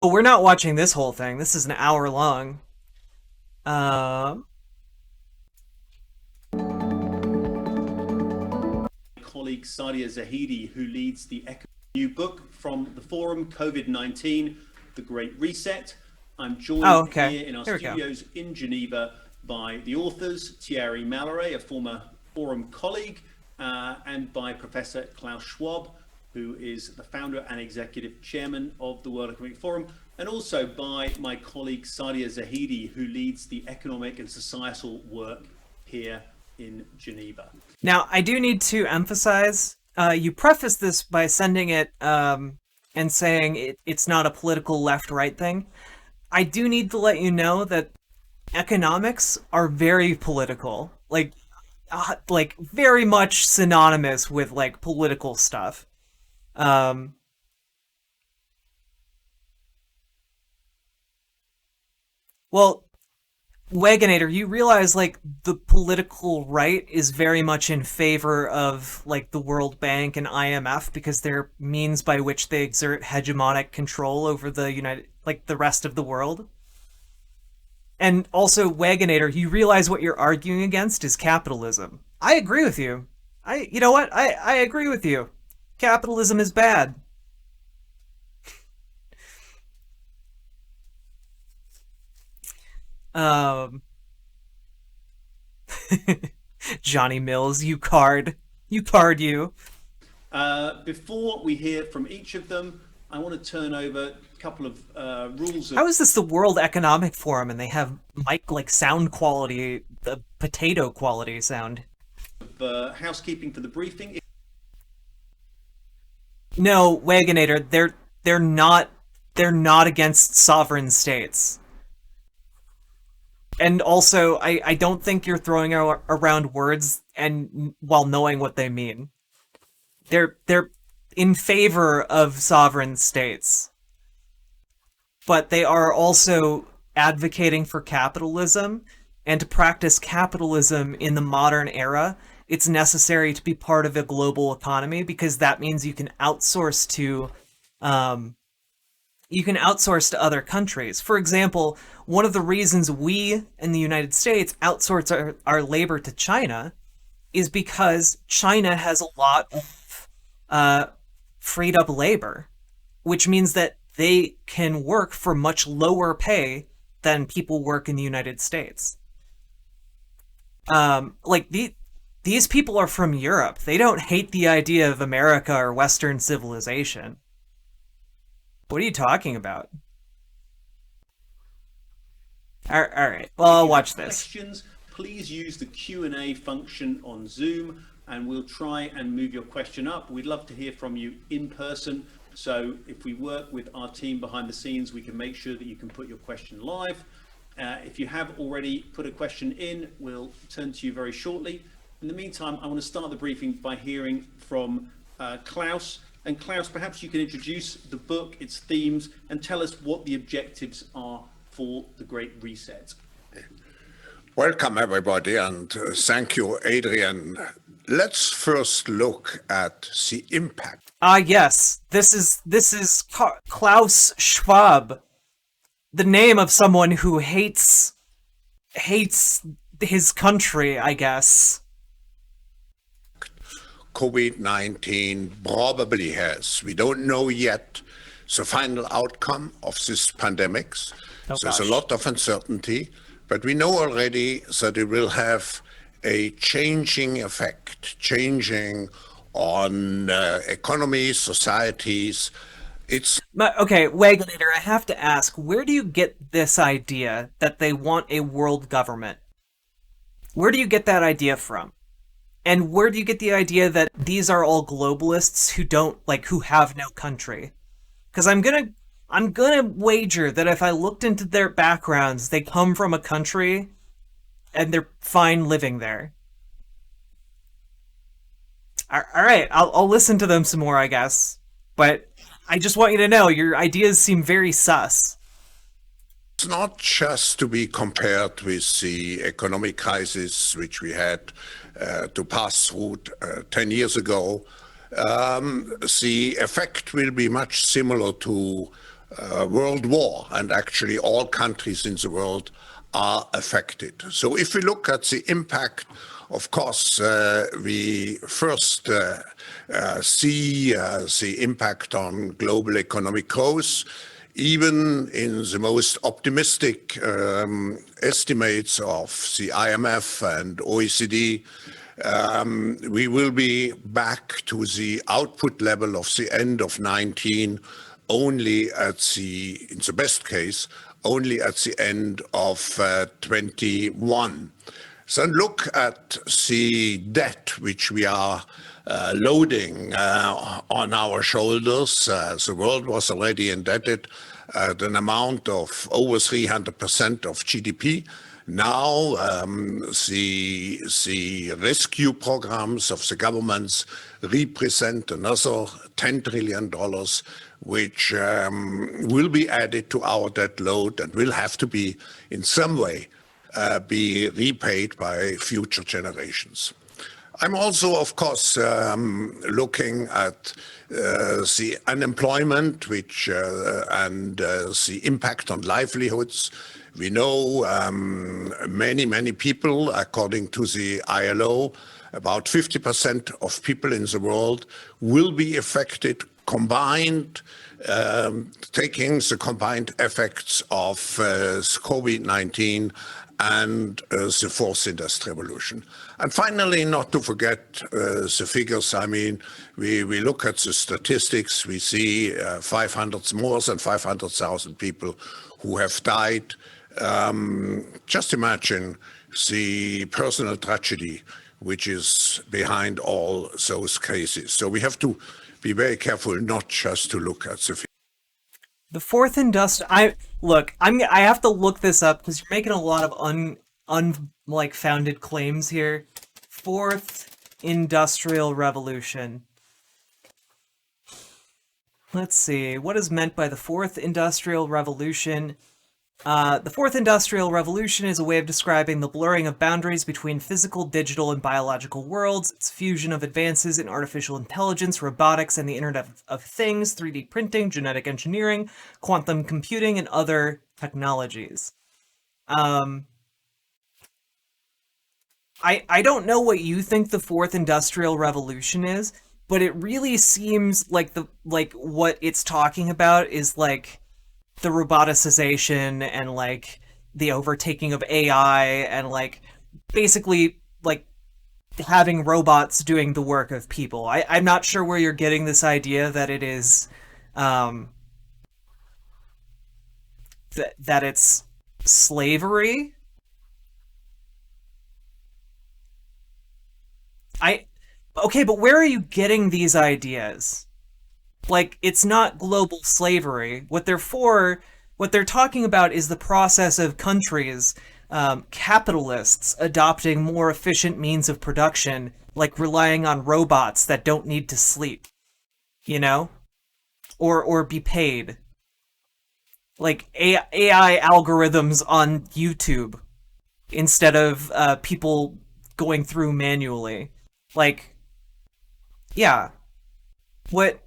But we're not watching this whole thing. This is an hour long. Um, Colleague Sadia Zahidi, who leads the new book from the forum, COVID-19, The Great Reset. I'm oh, joined okay. here in our Here we go. studios in Geneva by the authors, Thierry Malloret, a former forum colleague, and by Professor Klaus Schwab, who is the founder and executive chairman of the World Economic Forum, and also by my colleague Sadia Zahidi, who leads the economic and societal work here in Geneva. Now, I do need to emphasize, you preface this by sending it and saying it's not a political left-right thing. I do need to let you know that economics are very political, like very much synonymous with like political stuff. Um, well, Wagonator, you realize like the political right is very much in favor of like the World Bank and IMF because they're means by which they exert hegemonic control over the the rest of the world. And also, Wagonator, you realize what you're arguing against is capitalism. I agree with you. You know what? I agree with you. Capitalism is bad. Um, Johnny Mills, you card you. Before we hear from each of them, I want to turn over a couple of rules of How is this the World Economic Forum and they have mic like sound quality, the potato quality sound? housekeeping for the briefing. No, Wagonator, they're not against sovereign states. And also, I don't think you're throwing around words and while knowing what they mean. They're in favor of sovereign states, but they are also advocating for capitalism, and to practice capitalism in the modern era, it's necessary to be part of a global economy because that means um, you can outsource to other countries. For example, one of the reasons we in the United States outsource our labor to China is because China has a lot of uh, freed up labor, which means that they can work for much lower pay than people work in the United States. These people are from Europe. They don't hate the idea of America or Western civilization. What are you talking about? All right. Well, If I'll you have watch this. questions, please use the Q&A function on Zoom and we'll try and move your question up. We'd love to hear from you in person. So if we work with our team behind the scenes, we can make sure that you can put your question live. If you have already put a question in, we'll turn to you very shortly. In the meantime, I want to start the briefing by hearing from Klaus. And Klaus, perhaps you can introduce the book, its themes, and tell us what the objectives are for the Great Reset. Welcome, everybody, and thank you, Adrian. Let's first look at the impact. Yes. This is Klaus Schwab, the name of someone who hates his country, I guess. COVID-19 probably has. We don't know yet the final outcome of this pandemic. Oh There's a gosh. lot of uncertainty, but we know already that it will have a changing effect, changing on economies, societies. It's Okay, Wagonator, I have to ask, where do you get this idea that they want a world government? Where do you get that idea from? And where do you get the idea that these are all globalists who have no country? Because I'm gonna wager that if I looked into their backgrounds, they come from a country and they're fine living there. All right, I'll listen to them some more, I guess. But I just want you to know your ideas seem very sus. not just to be compared with the economic crisis which we had to pass through 10 years ago. The effect will be much similar to world war, and actually all countries in the world are affected. So if we look at the impact, of course, we first see the impact on global economic growth. Even in the most optimistic estimates of the IMF and OECD, we will be back to the output level of the end of 19 only at the, in the best case, only at the end of 21. So look at the debt which we are loading on our shoulders. The world was already indebted at an amount of over 300% of GDP. Now, the rescue programs of the governments represent another $10 trillion, which will be added to our debt load and will have to be, in some way, be repaid by future generations. I'm also, of course, looking at the unemployment, which and the impact on livelihoods. We know many people, according to the ILO, about 50% of people in the world will be affected combined, taking the combined effects of COVID-19 and the fourth industrial revolution. And finally, not to forget the figures. I mean, we look at the statistics, we see more than 500,000 people who have died. Just imagine the personal tragedy which is behind all those cases. So we have to be very careful not just to look at the figures. The fourth industrial. I have to look this up because you're making a lot of founded claims here. Fourth industrial revolution. Let's see. What is meant by the fourth industrial revolution? The fourth industrial revolution is a way of describing the blurring of boundaries between physical, digital, and biological worlds. Its fusion of advances in artificial intelligence, robotics, and the Internet of Things, 3D printing, genetic engineering, quantum computing, and other technologies. I don't know what you think the fourth industrial revolution is, but it really seems like what it's talking about is like the roboticization and like the overtaking of AI and like basically like having robots doing the work of people. I'm not sure where you're getting this idea that it is that it's slavery. Okay, but where are you getting these ideas? Like, it's not global slavery. What they're talking about is the process of countries, capitalists, adopting more efficient means of production, like relying on robots that don't need to sleep, you know? Or be paid. Like, AI algorithms on YouTube, instead of people going through manually. Like, yeah. What...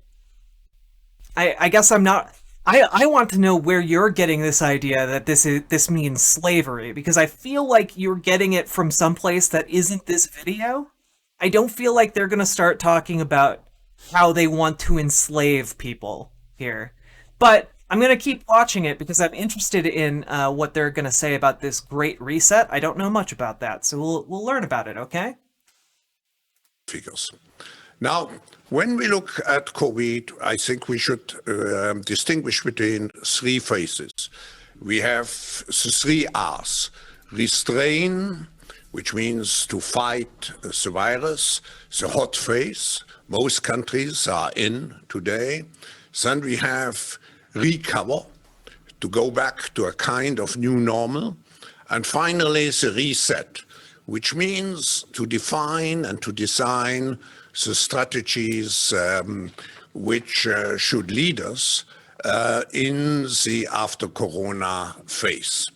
I guess I'm not... I want to know where you're getting this idea that this means slavery, because I feel like you're getting it from someplace that isn't this video. I don't feel like they're gonna start talking about how they want to enslave people here. But I'm gonna keep watching it because I'm interested in what they're gonna say about this Great Reset. I don't know much about that, so we'll learn about it, okay? Figures. Now, when we look at COVID, I think we should distinguish between three phases. We have the three R's. Restrain, which means to fight the virus, the hot phase. Most countries are in today. Then we have recover, to go back to a kind of new normal. And finally, the reset, which means to define and to design the strategies which should lead us in the after-corona phase.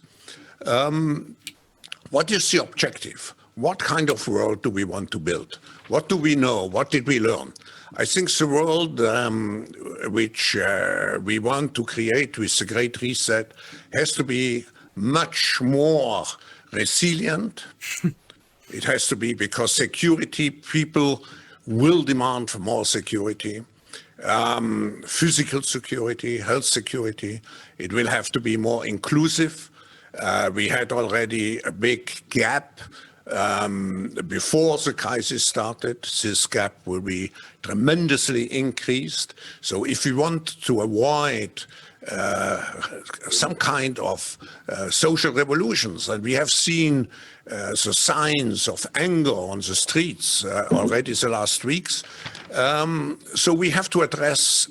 What is the objective? What kind of world do we want to build? What do we know? What did we learn? I think the world which we want to create with the Great Reset has to be much more resilient. It has to be because security, people will demand for more security, physical security, health security. It will have to be more inclusive. We had already a big gap before the crisis started. This gap will be tremendously increased. So if we want to avoid some kind of social revolutions, and we have seen the signs of anger on the streets already the last weeks. So we have to address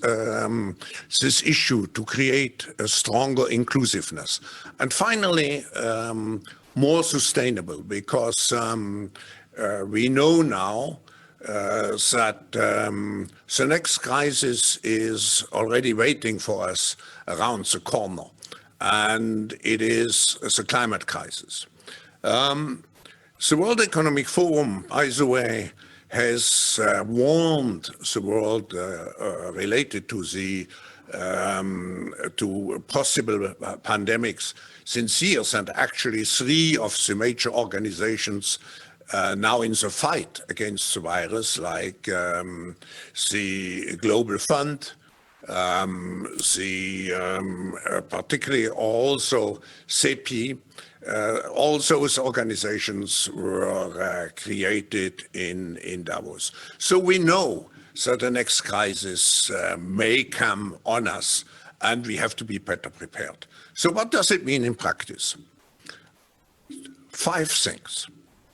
this issue to create a stronger inclusiveness. And finally, more sustainable, because we know now that the next crisis is already waiting for us around the corner, and it is the climate crisis. The World Economic Forum, by the way, has warned the world related to the to possible pandemics since years, and actually 3 of the major organizations now in the fight against the virus, like the Global Fund, particularly also CEPI, all those organizations were created in Davos. So we know that the next crisis may come on us, and we have to be better prepared. So what does it mean in practice? 5 things,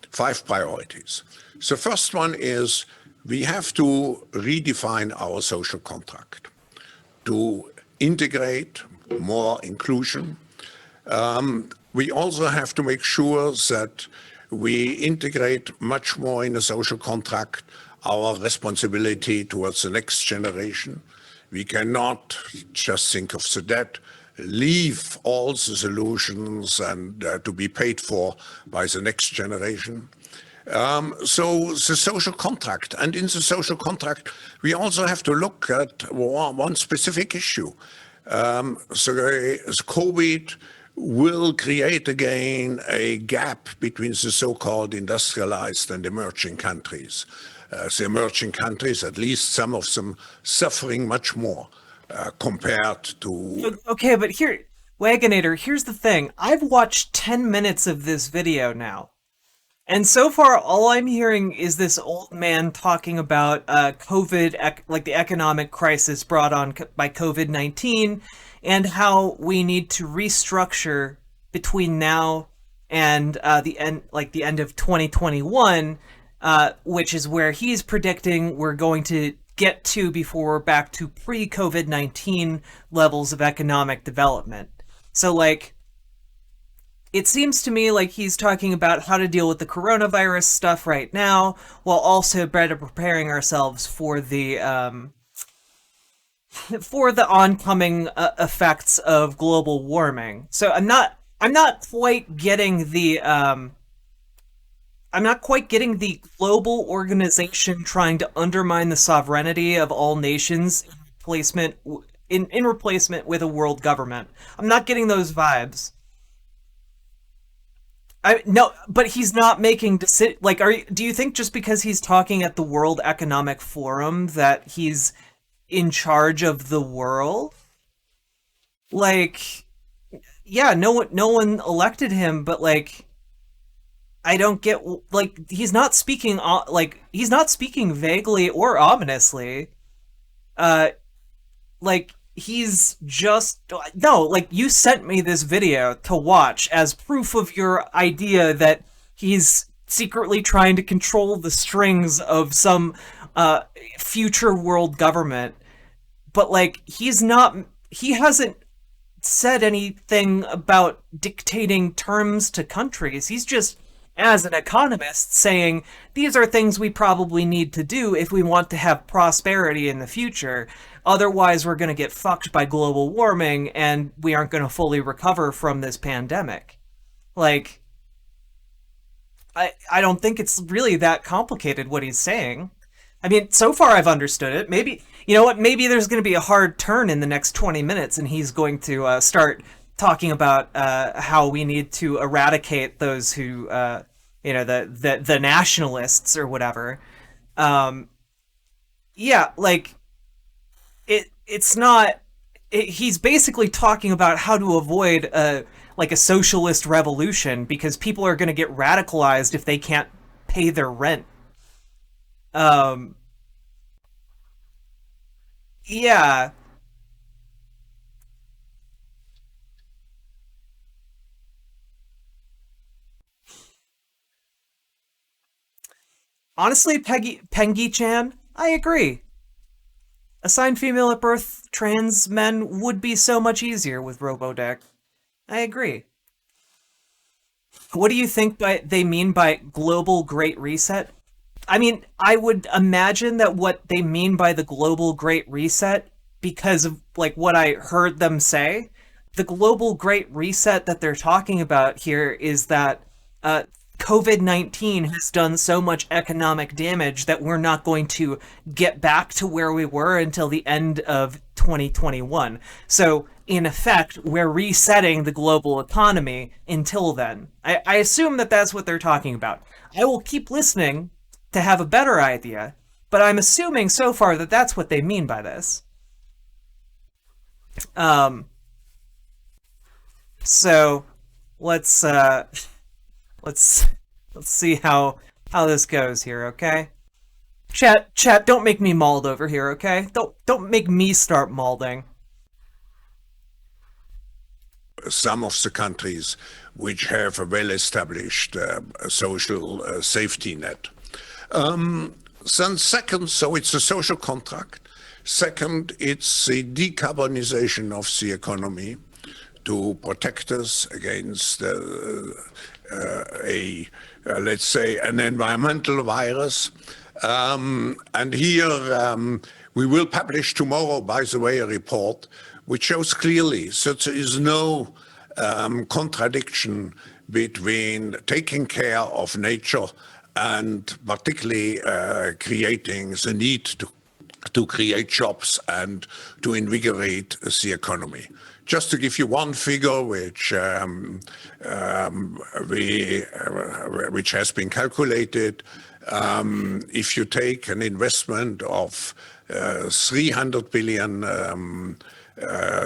5 priorities. The first one is we have to redefine our social contract to integrate more inclusion. We also have to make sure that we integrate much more in a social contract our responsibility towards the next generation. We cannot just think of the debt, leave all the solutions and to be paid for by the next generation. So the social contract, and in the social contract, we also have to look at one specific issue. So COVID will create again a gap between the so-called industrialized and emerging countries. The emerging countries, at least some of them, suffering much more compared to... Okay, but here, Wagonator, here's the thing. I've watched 10 minutes of this video now. And so far, all I'm hearing is this old man talking about COVID, like the economic crisis brought on by COVID-19, and how we need to restructure between now and the end of 2021, which is where he's predicting we're going to get to before we're back to pre-COVID-19 levels of economic development. So, like, it seems to me like he's talking about how to deal with the coronavirus stuff right now, while also better preparing ourselves for the oncoming effects of global warming. So I'm not quite getting the global organization trying to undermine the sovereignty of all nations in replacement with a world government. I'm not getting those vibes. No, but he's not making do you think just because he's talking at the World Economic Forum that he's in charge of the world? Like, yeah, no one elected him, but like, I don't get, like, he's not speaking vaguely or ominously. Like, he's just, no, like, you sent me this video to watch as proof of your idea that he's secretly trying to control the strings of some future world government. But, like, he hasn't said anything about dictating terms to countries. He's just, as an economist, saying, these are things we probably need to do if we want to have prosperity in the future. Otherwise, we're going to get fucked by global warming, and we aren't going to fully recover from this pandemic. Like, I don't think it's really that complicated what he's saying. I mean, so far I've understood it. Maybe, you know what? Maybe there's going to be a hard turn in the next 20 minutes, and he's going to start talking about how we need to eradicate those who, the nationalists or whatever. Um, yeah, like it's not. He's basically talking about how to avoid a socialist revolution because people are going to get radicalized if they can't pay their rent. Um, yeah, honestly, Pengi Chan, I agree. Assigned female at birth trans men would be so much easier with Robodeck. I agree. What do you think they mean by global great reset? I mean, I would imagine that what they mean by the global great reset, because of like what I heard them say, the global great reset that they're talking about here is that uh, COVID-19 has done so much economic damage that we're not going to get back to where we were until the end of 2021. So, in effect, we're resetting the global economy until then. I assume that that's what they're talking about. I will keep listening to have a better idea, but I'm assuming so far that that's what they mean by this. Um, so let's let's let's see how this goes here, okay? Chat, don't make me mauled over here, okay? Don't make me start maulding. Some of the countries which have a well-established social safety net. Then second, so it's a social contract. Second, it's the decarbonization of the economy to protect us against let's say, an environmental virus. And here we will publish tomorrow, by the way, a report which shows clearly that there is no contradiction between taking care of nature and particularly creating the need to create jobs and to invigorate the economy. Just to give you one figure which has been calculated, if you take an investment of 300 billion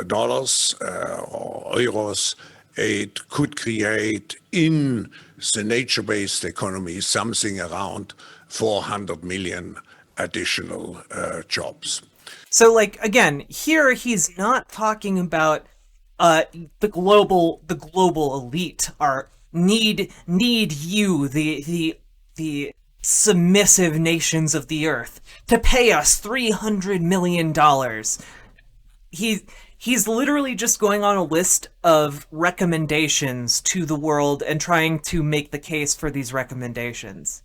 dollars or euros, it could create in the nature-based economy something around 400 million additional jobs. So like again, here he's not talking about the global elite are need you the submissive nations of the earth to pay us $300 million. He's literally just going on a list of recommendations to the world and trying to make the case for these recommendations.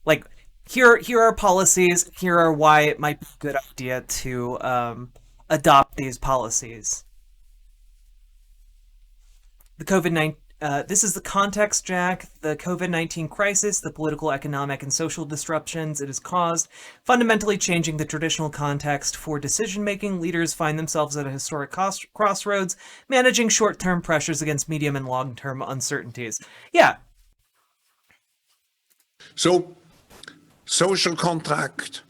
Like here are policies. Here are why it might be a good idea to adopt these policies. The COVID-19. This is the context, Jack. The COVID-19 crisis, the political, economic, and social disruptions it has caused, fundamentally changing the traditional context for decision-making. Leaders find themselves at a historic crossroads, managing short-term pressures against medium and long-term uncertainties. Yeah. So, social contract,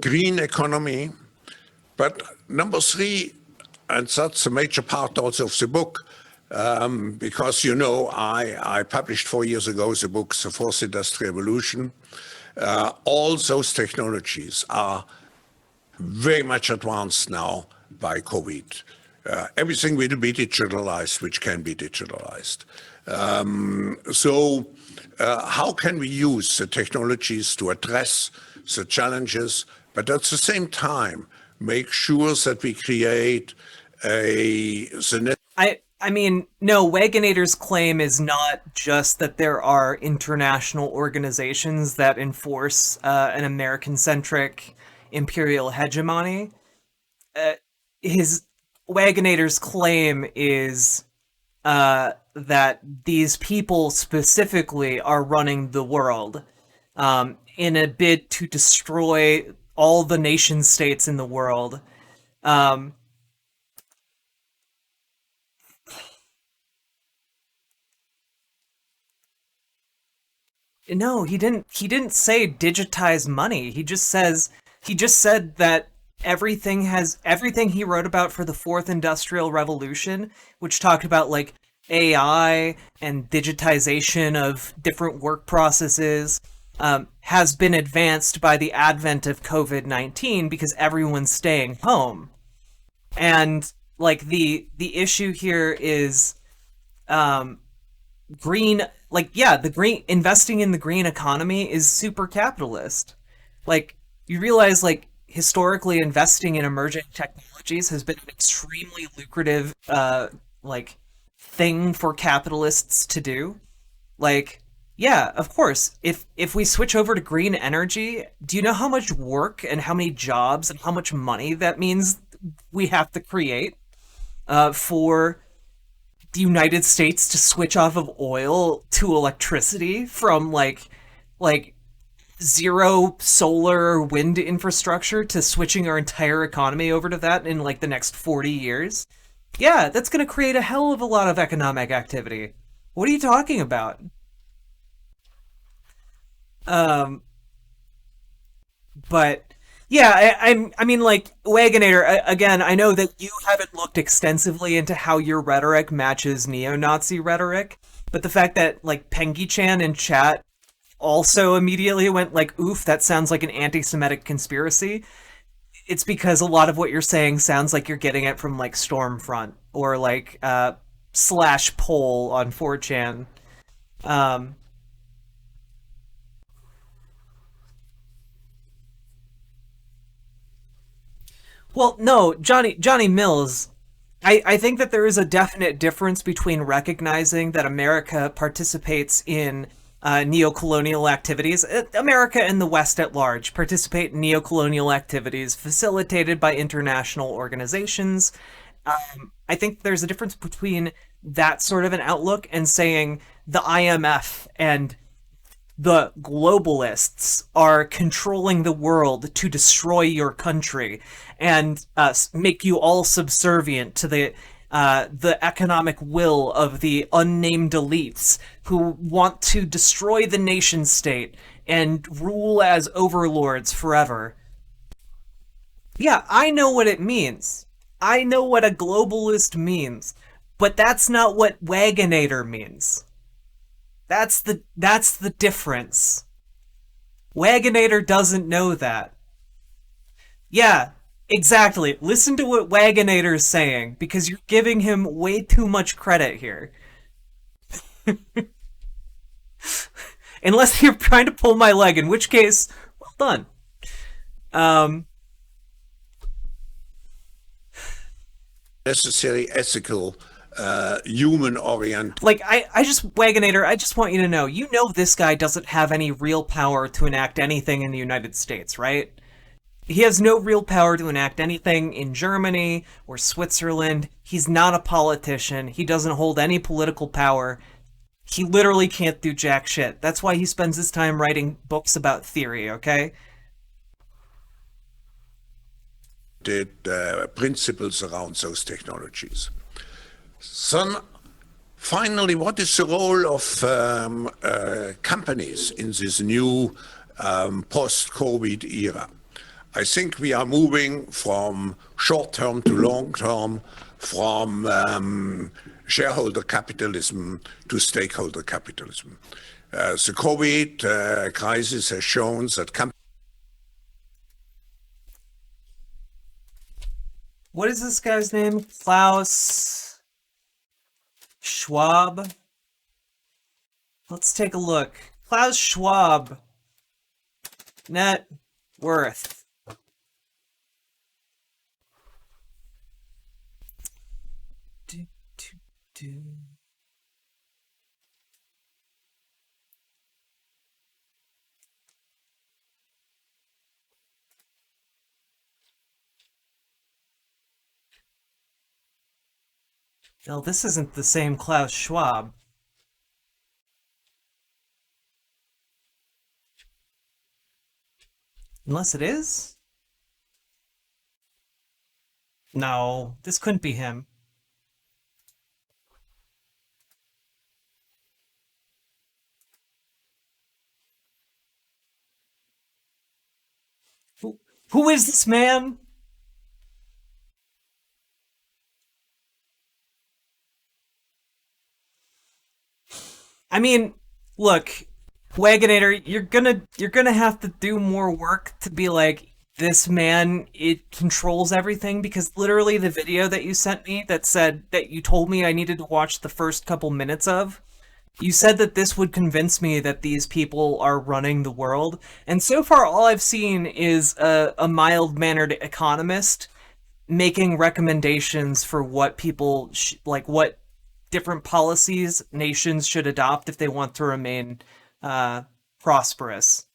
green economy, but number three, and that's a major part also of the book, because, you know, I published 4 years ago the book, The Fourth Industrial Revolution. All those technologies are very much advanced now by COVID. Everything will be digitalized, which can be digitalized. How can we use the technologies to address the challenges, but at the same time, make sure that we create I mean, no, Wagonator's claim is not just that there are international organizations that enforce an American-centric imperial hegemony. His Wagonator's claim is that these people specifically are running the world. in a bid to destroy all the nation states in the world. Um, no, he didn't. He didn't say digitize money. He just said that everything he wrote about for the fourth industrial revolution, which talked about like AI and digitization of different work processes, has been advanced by the advent of COVID-19 because everyone's staying home. And like the issue here is um, green, like, yeah, the green, investing in the green economy is super capitalist. Like, you realize, like, historically investing in emerging technologies has been an extremely lucrative like thing for capitalists to do. Like, yeah, of course, if we switch over to green energy, do you know how much work and how many jobs and how much money that means we have to create for the United States to switch off of oil to electricity from like zero solar or wind infrastructure to switching our entire economy over to that in like the next 40 years? Yeah, that's going to create a hell of a lot of economic activity. What are you talking about? Um, but yeah, I mean, like Wagonator. Again, I know that you haven't looked extensively into how your rhetoric matches neo-Nazi rhetoric, but the fact that like Pengi-chan in chat also immediately went like, "Oof, that sounds like an anti-Semitic conspiracy." It's because a lot of what you're saying sounds like you're getting it from like Stormfront or like slash poll on 4chan. Um, Well, no, Johnny Mills. I think that there is a definite difference between recognizing that America participates in neocolonial activities. America and the West at large participate in neocolonial activities facilitated by international organizations. I think there's a difference between that sort of an outlook and saying the IMF and the globalists are controlling the world to destroy your country and make you all subservient to the economic will of the unnamed elites who want to destroy the nation state and rule as overlords forever. Yeah, I know what it means. I know what a globalist means, but that's not what Wagonator means. That's the difference. Wagonator doesn't know that. Yeah, exactly. Listen to what Wagonator's saying because you're giving him way too much credit here. Unless you're trying to pull my leg, in which case, well done. Um, Necessary ethical human orient. like I just Wagonator, I just want you to know, this guy doesn't have any real power to enact anything in the United States, right? He has no real power to enact anything in Germany or Switzerland. He's not a politician. He doesn't hold any political power. He literally can't do jack shit. That's why he spends his time writing books about theory, okay? Principles around those technologies. So finally, what is the role of companies in this new post-COVID era? I think we are moving from short-term to long-term, from shareholder capitalism to stakeholder capitalism. The COVID crisis has shown that companies What is this guy's name? Klaus Schwab? Let's take a look. Klaus Schwab. Net worth. Do, do, do. No, this isn't the same Klaus Schwab. Unless it is? No, this couldn't be him. Who, who is this man? I mean, look, Wagonator, you're gonna have to do more work to be like this man. It controls everything because literally the video that you sent me that said that you told me I needed to watch the first couple minutes of. You said that this would convince me that these people are running the world, and so far all I've seen is a mild-mannered economist making recommendations for what people like what different policies nations should adopt if they want to remain uh, prosperous.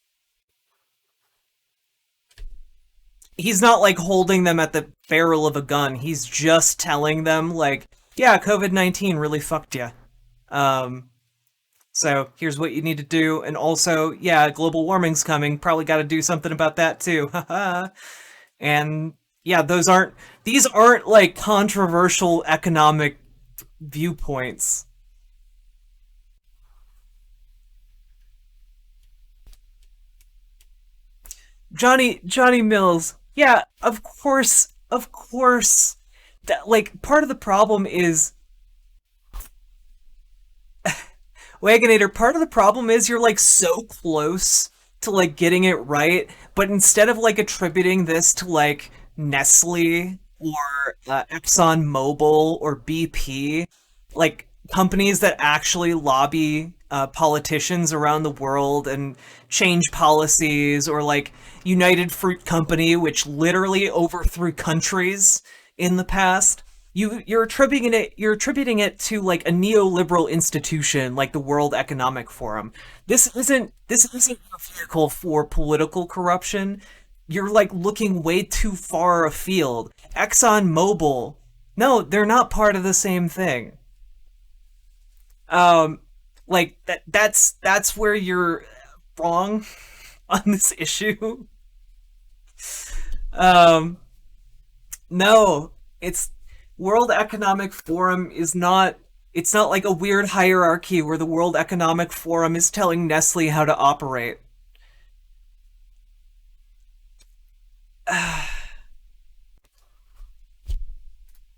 He's not like holding them at the barrel of a gun. He's just telling them like, yeah, COVID-19 really fucked you. Um, so here's what you need to do, and also, yeah, global warming's coming. Probably got to do something about that too. And yeah, these aren't like controversial economic viewpoints. Johnny Mills. Yeah, of course. That like part of the problem is Wagonator. Part of the problem is you're like so close to like getting it right, but instead of like attributing this to like Nestle or Exxon Mobil or BP, like companies that actually lobby politicians around the world and change policies, or like United Fruit Company, which literally overthrew countries in the past. You're attributing it to like a neoliberal institution like the World Economic Forum. This isn't a vehicle for political corruption. You're like looking way too far afield. Exxon Mobil, no, they're not part of the same thing. Um, like that's where you're wrong on this issue. Um, no, it's World Economic Forum is not. It's not like a weird hierarchy where the World Economic Forum is telling Nestle how to operate.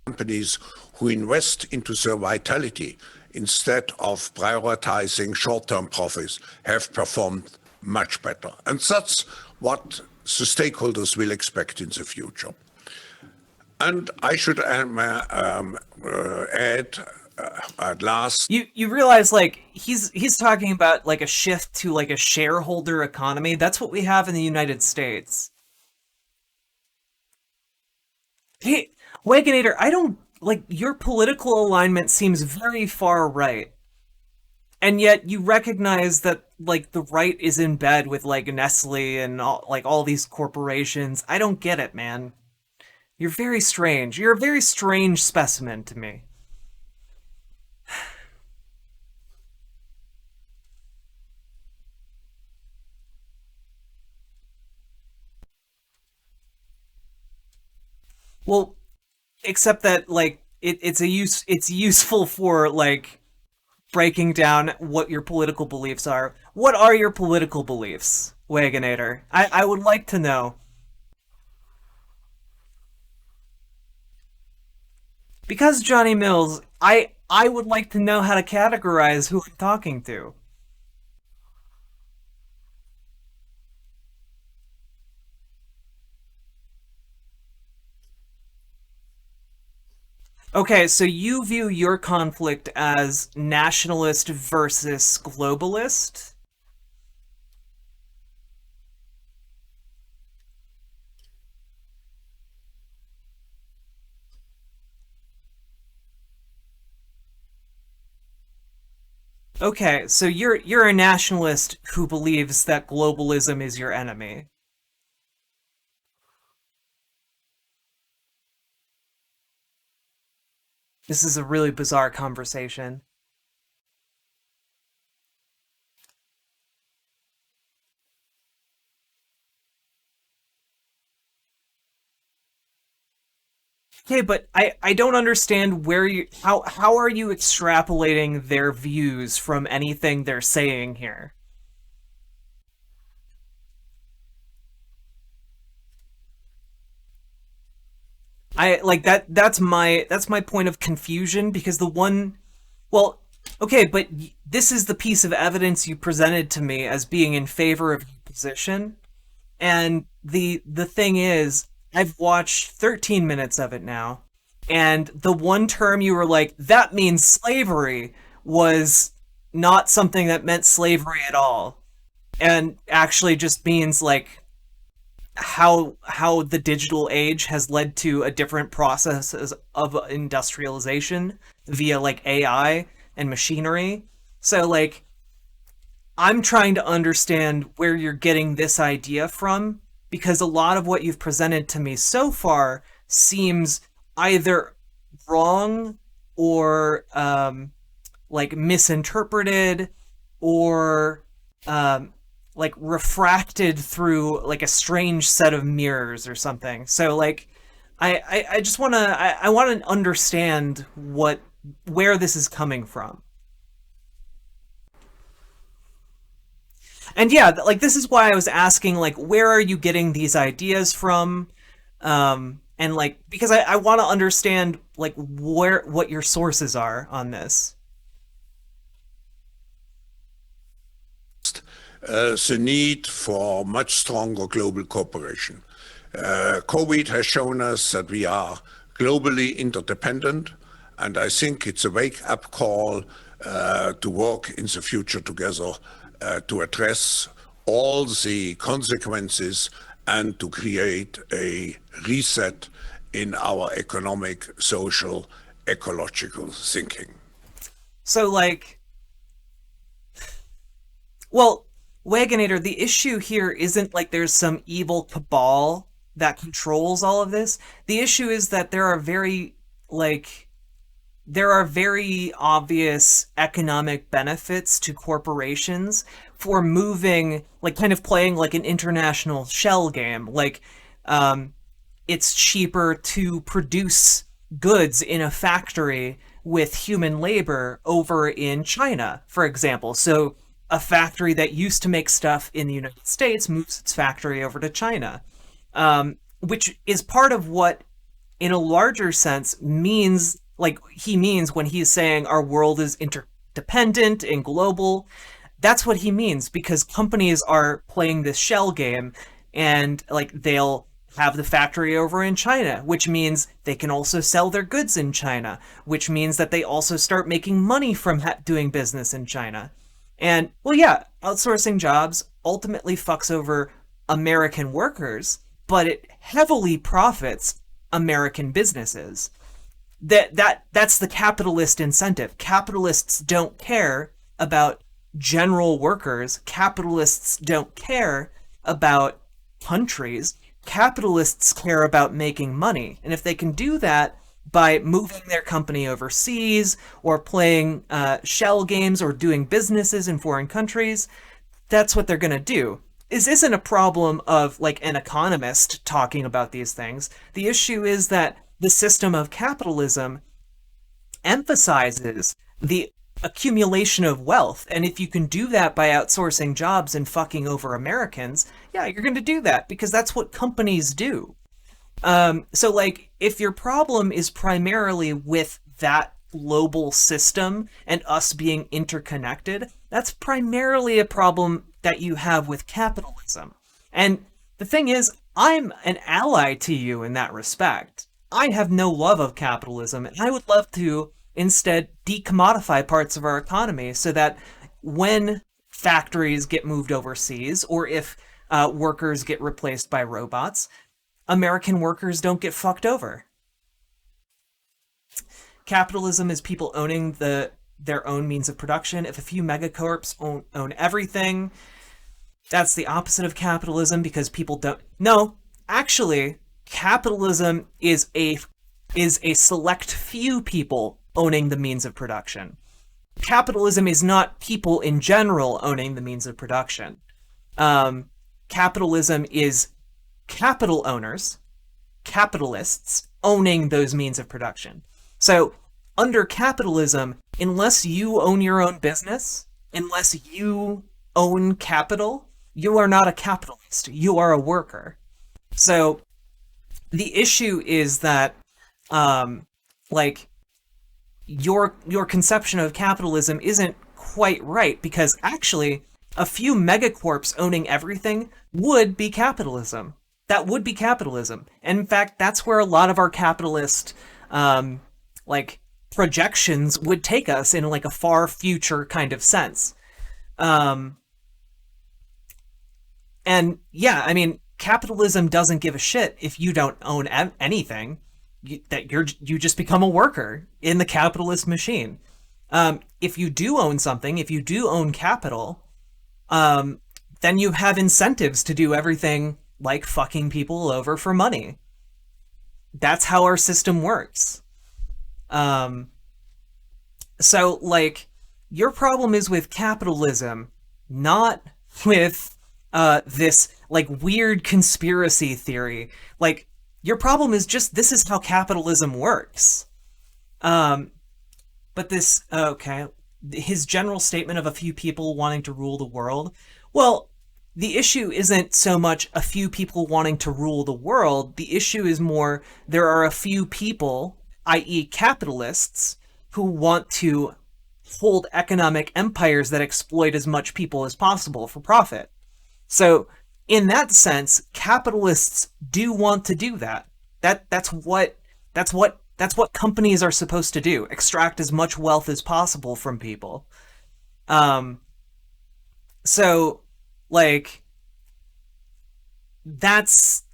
Companies who invest into their vitality instead of prioritizing short-term profits have performed much better. And that's what the stakeholders will expect in the future. And I should add at last. You realize like he's talking about like a shift to like a shareholder economy. That's what we have in the United States. Hey, Wagonator, I don't like your political alignment seems very far right. And yet you recognize that like the right is in bed with like Nestle and all these corporations. I don't get it, man. You're very strange. You're a very strange specimen to me. Well, except that like it's useful for like breaking down what your political beliefs are. What are your political beliefs, Wagonator? I would like to know. Because Johnny Mills, I would like to know how to categorize who I'm talking to. Okay, so you view your conflict as nationalist versus globalist? Okay, so you're a nationalist who believes that globalism is your enemy. This is a really bizarre conversation. Okay, but I don't understand where you how are you extrapolating their views from anything they're saying here? I like that's my point of confusion because the one well, okay, but this is the piece of evidence you presented to me as being in favor of your position. And the thing is, I've watched 13 minutes of it now, and the one term you were like, that means slavery, was not something that meant slavery at all, and actually just means like how the digital age has led to a different process of industrialization via like AI and machinery. So like I'm trying to understand where you're getting this idea from because a lot of what you've presented to me so far seems either wrong or like misinterpreted or like refracted through like a strange set of mirrors or something. So like I just want to I want to understand what where this is coming from. And yeah, like this is why I was asking like where are you getting these ideas from? And like because I want to understand like where what your sources are on this. The need for much stronger global cooperation. COVID has shown us that we are globally interdependent, and I think it's a wake-up call to work in the future together to address all the consequences and to create a reset in our economic, social, ecological thinking. So like well, Wagonator, the issue here isn't like there's some evil cabal that controls all of this. The issue is that like there are very obvious economic benefits to corporations for moving like kind of playing like an international shell game. Like it's cheaper to produce goods in a factory with human labor over in China, for example. So a factory that used to make stuff in the United States moves its factory over to China, which is part of what, in a larger sense, means like he means when he's saying our world is interdependent and global. That's what he means because companies are playing this shell game and like they'll have the factory over in China, which means they can also sell their goods in China, which means that they also start making money from doing business in China. And well, yeah, outsourcing jobs ultimately fucks over American workers, but it heavily profits American businesses. That's the capitalist incentive. Capitalists don't care about general workers. Capitalists don't care about countries. Capitalists care about making money. And if they can do that by moving their company overseas or playing shell games or doing businesses in foreign countries, that's what they're going to do. This isn't a problem of like an economist talking about these things. The issue is that the system of capitalism emphasizes the accumulation of wealth. And if you can do that by outsourcing jobs and fucking over Americans, yeah, you're going to do that because that's what companies do. So like, if your problem is primarily with that global system and us being interconnected, that's primarily a problem that you have with capitalism. And the thing is, I'm an ally to you in that respect. I have no love of capitalism, and I would love to instead decommodify parts of our economy so that when factories get moved overseas or if workers get replaced by robots, American workers don't get fucked over. Capitalism is people owning their own means of production. If a few megacorps own everything, that's the opposite of capitalism because people don't. No, actually, capitalism is a select few people owning the means of production. Capitalism is not people in general owning the means of production. Capitalism is capital owners, capitalists owning those means of production. So, under capitalism, unless you own your own business, unless you own capital, you are not a capitalist. You are a worker. So, the issue is that, like, your conception of capitalism isn't quite right, because actually a few megacorps owning everything would be capitalism. That would be capitalism. And in fact, that's where a lot of our capitalist like projections would take us in like a far future kind of sense. Um and yeah, I mean, capitalism doesn't give a shit if you don't own anything. You just become a worker in the capitalist machine. If you do own something, if you do own capital, then you have incentives to do everything like fucking people over for money. That's how our system works. Um, so, like, your problem is with capitalism, not with this, like, weird conspiracy theory. Like, your problem is just this is how capitalism works. Um, but this, okay, his general statement of a few people wanting to rule the world. Well, the issue isn't so much a few people wanting to rule the world. The issue is more there are a few people, i.e., capitalists, who want to hold economic empires that exploit as much people as possible for profit. So, in that sense, capitalists do want to do that. That's what companies are supposed to do: extract as much wealth as possible from people. Um, so, like, that's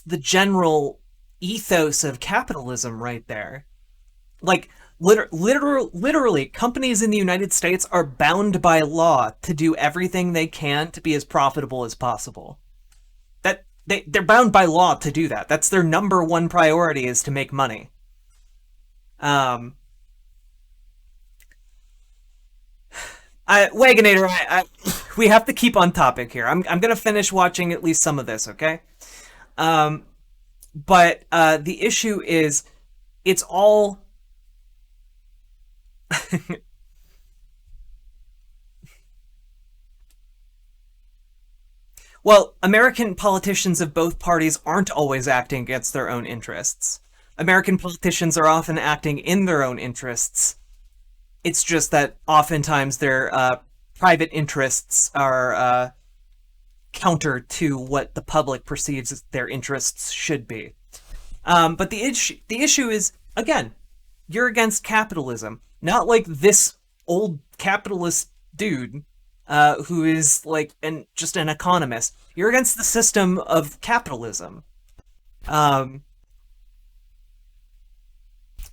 the general ethos of capitalism right there. Like, literally, companies in the United States are bound by law to do everything they can to be as profitable as possible. They're bound by law to do that. That's their number one priority, is to make money. Um, Wagonator, we have to keep on topic here. I'm gonna finish watching at least some of this, okay? Um, but the issue is, it's all. Well, American politicians of both parties aren't always acting against their own interests. American politicians are often acting in their own interests. It's just that oftentimes their private interests are counter to what the public perceives as their interests should be. But the issue is, again, you're against capitalism, not like this old capitalist dude who is like just an economist. You're against the system of capitalism. Um,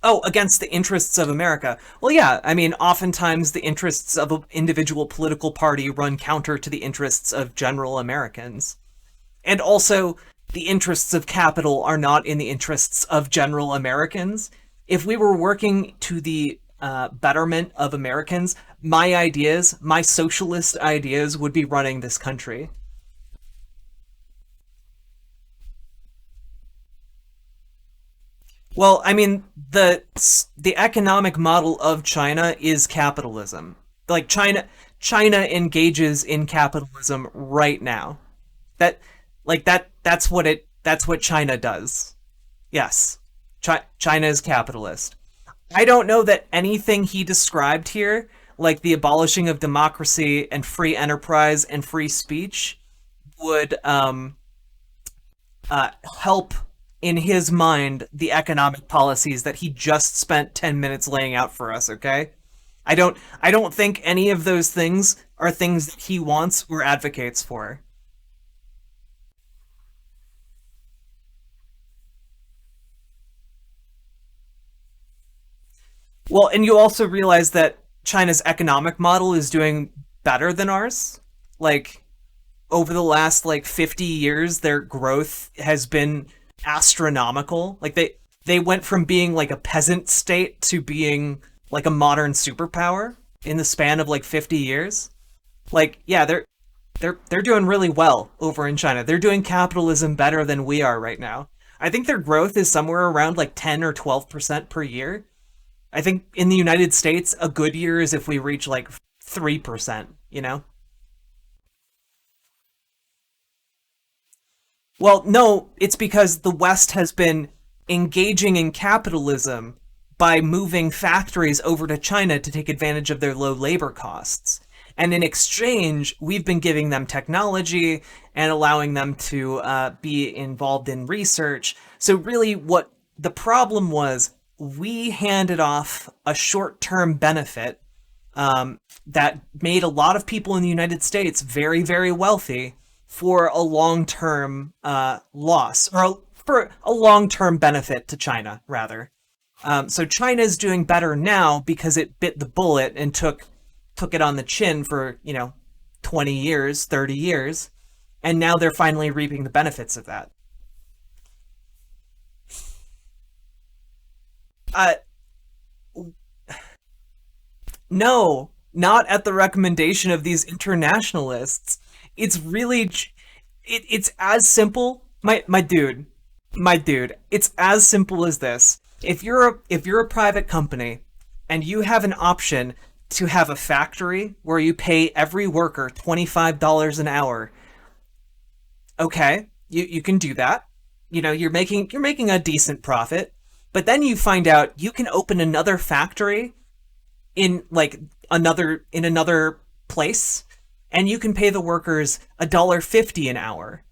oh, against the interests of America. Well, yeah, I mean, oftentimes the interests of an individual political party run counter to the interests of general Americans. And also, the interests of capital are not in the interests of general Americans. If we were working to the betterment of Americans, my ideas, my socialist ideas, would be running this country. Well, I mean, the economic model of China is capitalism. Like, China engages in capitalism right now. That that's what China does. Yes. China is capitalist. I don't know that anything he described here, like the abolishing of democracy and free enterprise and free speech, would help in his mind the economic policies that he just spent 10 minutes laying out for us, okay? I don't think any of those things are things that he wants or advocates for. Well, and you also realize that China's economic model is doing better than ours. Like, over the last like 50 years, their growth has been astronomical. Like, they went from being like a peasant state to being like a modern superpower in the span of like 50 years. Like, yeah, they're doing really well over in China. They're doing capitalism better than we are right now. I think their growth is somewhere around like 10 or 12% per year. I think in the United States, a good year is if we reach like 3%, you know? Well, no, it's because the West has been engaging in capitalism by moving factories over to China to take advantage of their low labor costs. And in exchange, we've been giving them technology and allowing them to be involved in research. So, really, what the problem was, we handed off a short term benefit that made a lot of people in the United States very, very wealthy for a long term loss, or for a long term benefit to China, rather. So China is doing better now because it bit the bullet and took it on the chin for 20 years, 30 years, and now they're finally reaping the benefits of that. Uh, no, not at the recommendation of these internationalists. It's really it's as simple, my dude. It's as simple as this. If you're a private company and you have an option to have a factory where you pay every worker $25 an hour, okay, you can do that. You're making a decent profit, but then you find out you can open another factory in like another place, and you can pay the workers $1.50 an hour,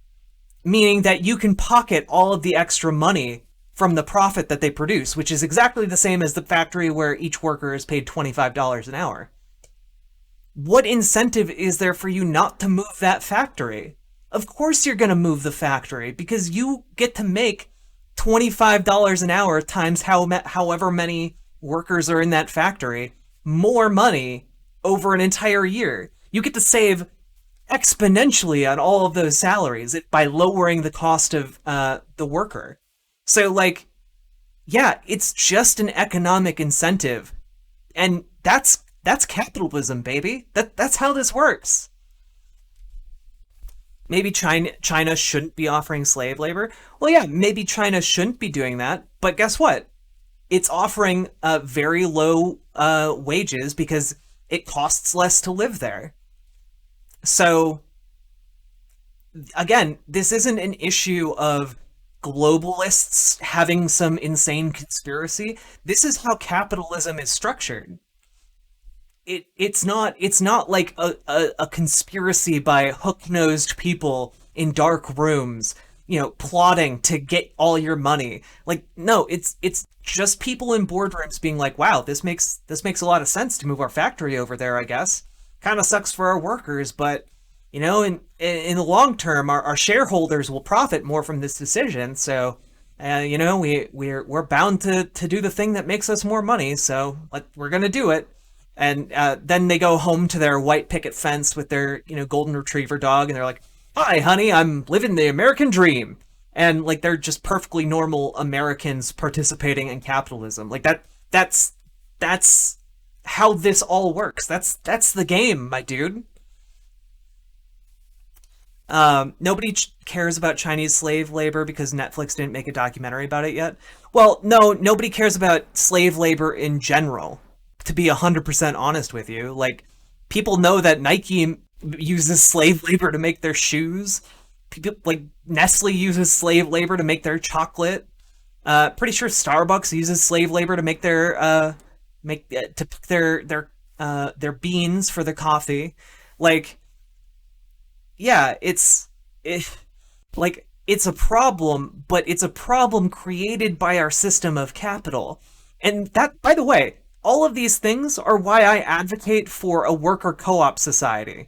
meaning that you can pocket all of the extra money from the profit that they produce, which is exactly the same as the factory where each worker is paid $25 an hour. What incentive is there for you not to move that factory? Of course you're going to move the factory because you get to make $25 an hour times however many workers are in that factory, more money over an entire year. You get to save exponentially on all of those salaries by lowering the cost of the worker. So, like, yeah, it's just an economic incentive, and that's capitalism, baby. That's how this works. Maybe China shouldn't be offering slave labor. Well, yeah, maybe China shouldn't be doing that. But guess what? It's offering very low wages because it costs less to live there. So again, this isn't an issue of globalists having some insane conspiracy. This is how capitalism is structured. It's not like a conspiracy by hook-nosed people in dark rooms, plotting to get all your money. Like, no, it's just people in boardrooms being like, wow, this makes a lot of sense to move our factory over there, I guess. Kind of sucks for our workers, but in the long term, our shareholders will profit more from this decision. So, we're bound to do the thing that makes us more money. So, we're gonna do it. And then they go home to their white picket fence with their golden retriever dog, and they're like, "Hi, honey, I'm living the American dream." And like they're just perfectly normal Americans participating in capitalism. Like that's how this all works. That's the game, my dude. Nobody cares about Chinese slave labor because Netflix didn't make a documentary about it yet. Well, no, nobody cares about slave labor in general, to be 100% honest with you. Like, people know that Nike uses slave labor to make their shoes. People, like, Nestle uses slave labor to make their chocolate. Pretty sure Starbucks uses slave labor to make to pick their beans for their coffee. Like, yeah, it's a problem, but it's a problem created by our system of capital. And that, by the way, all of these things are why I advocate for a worker co-op society.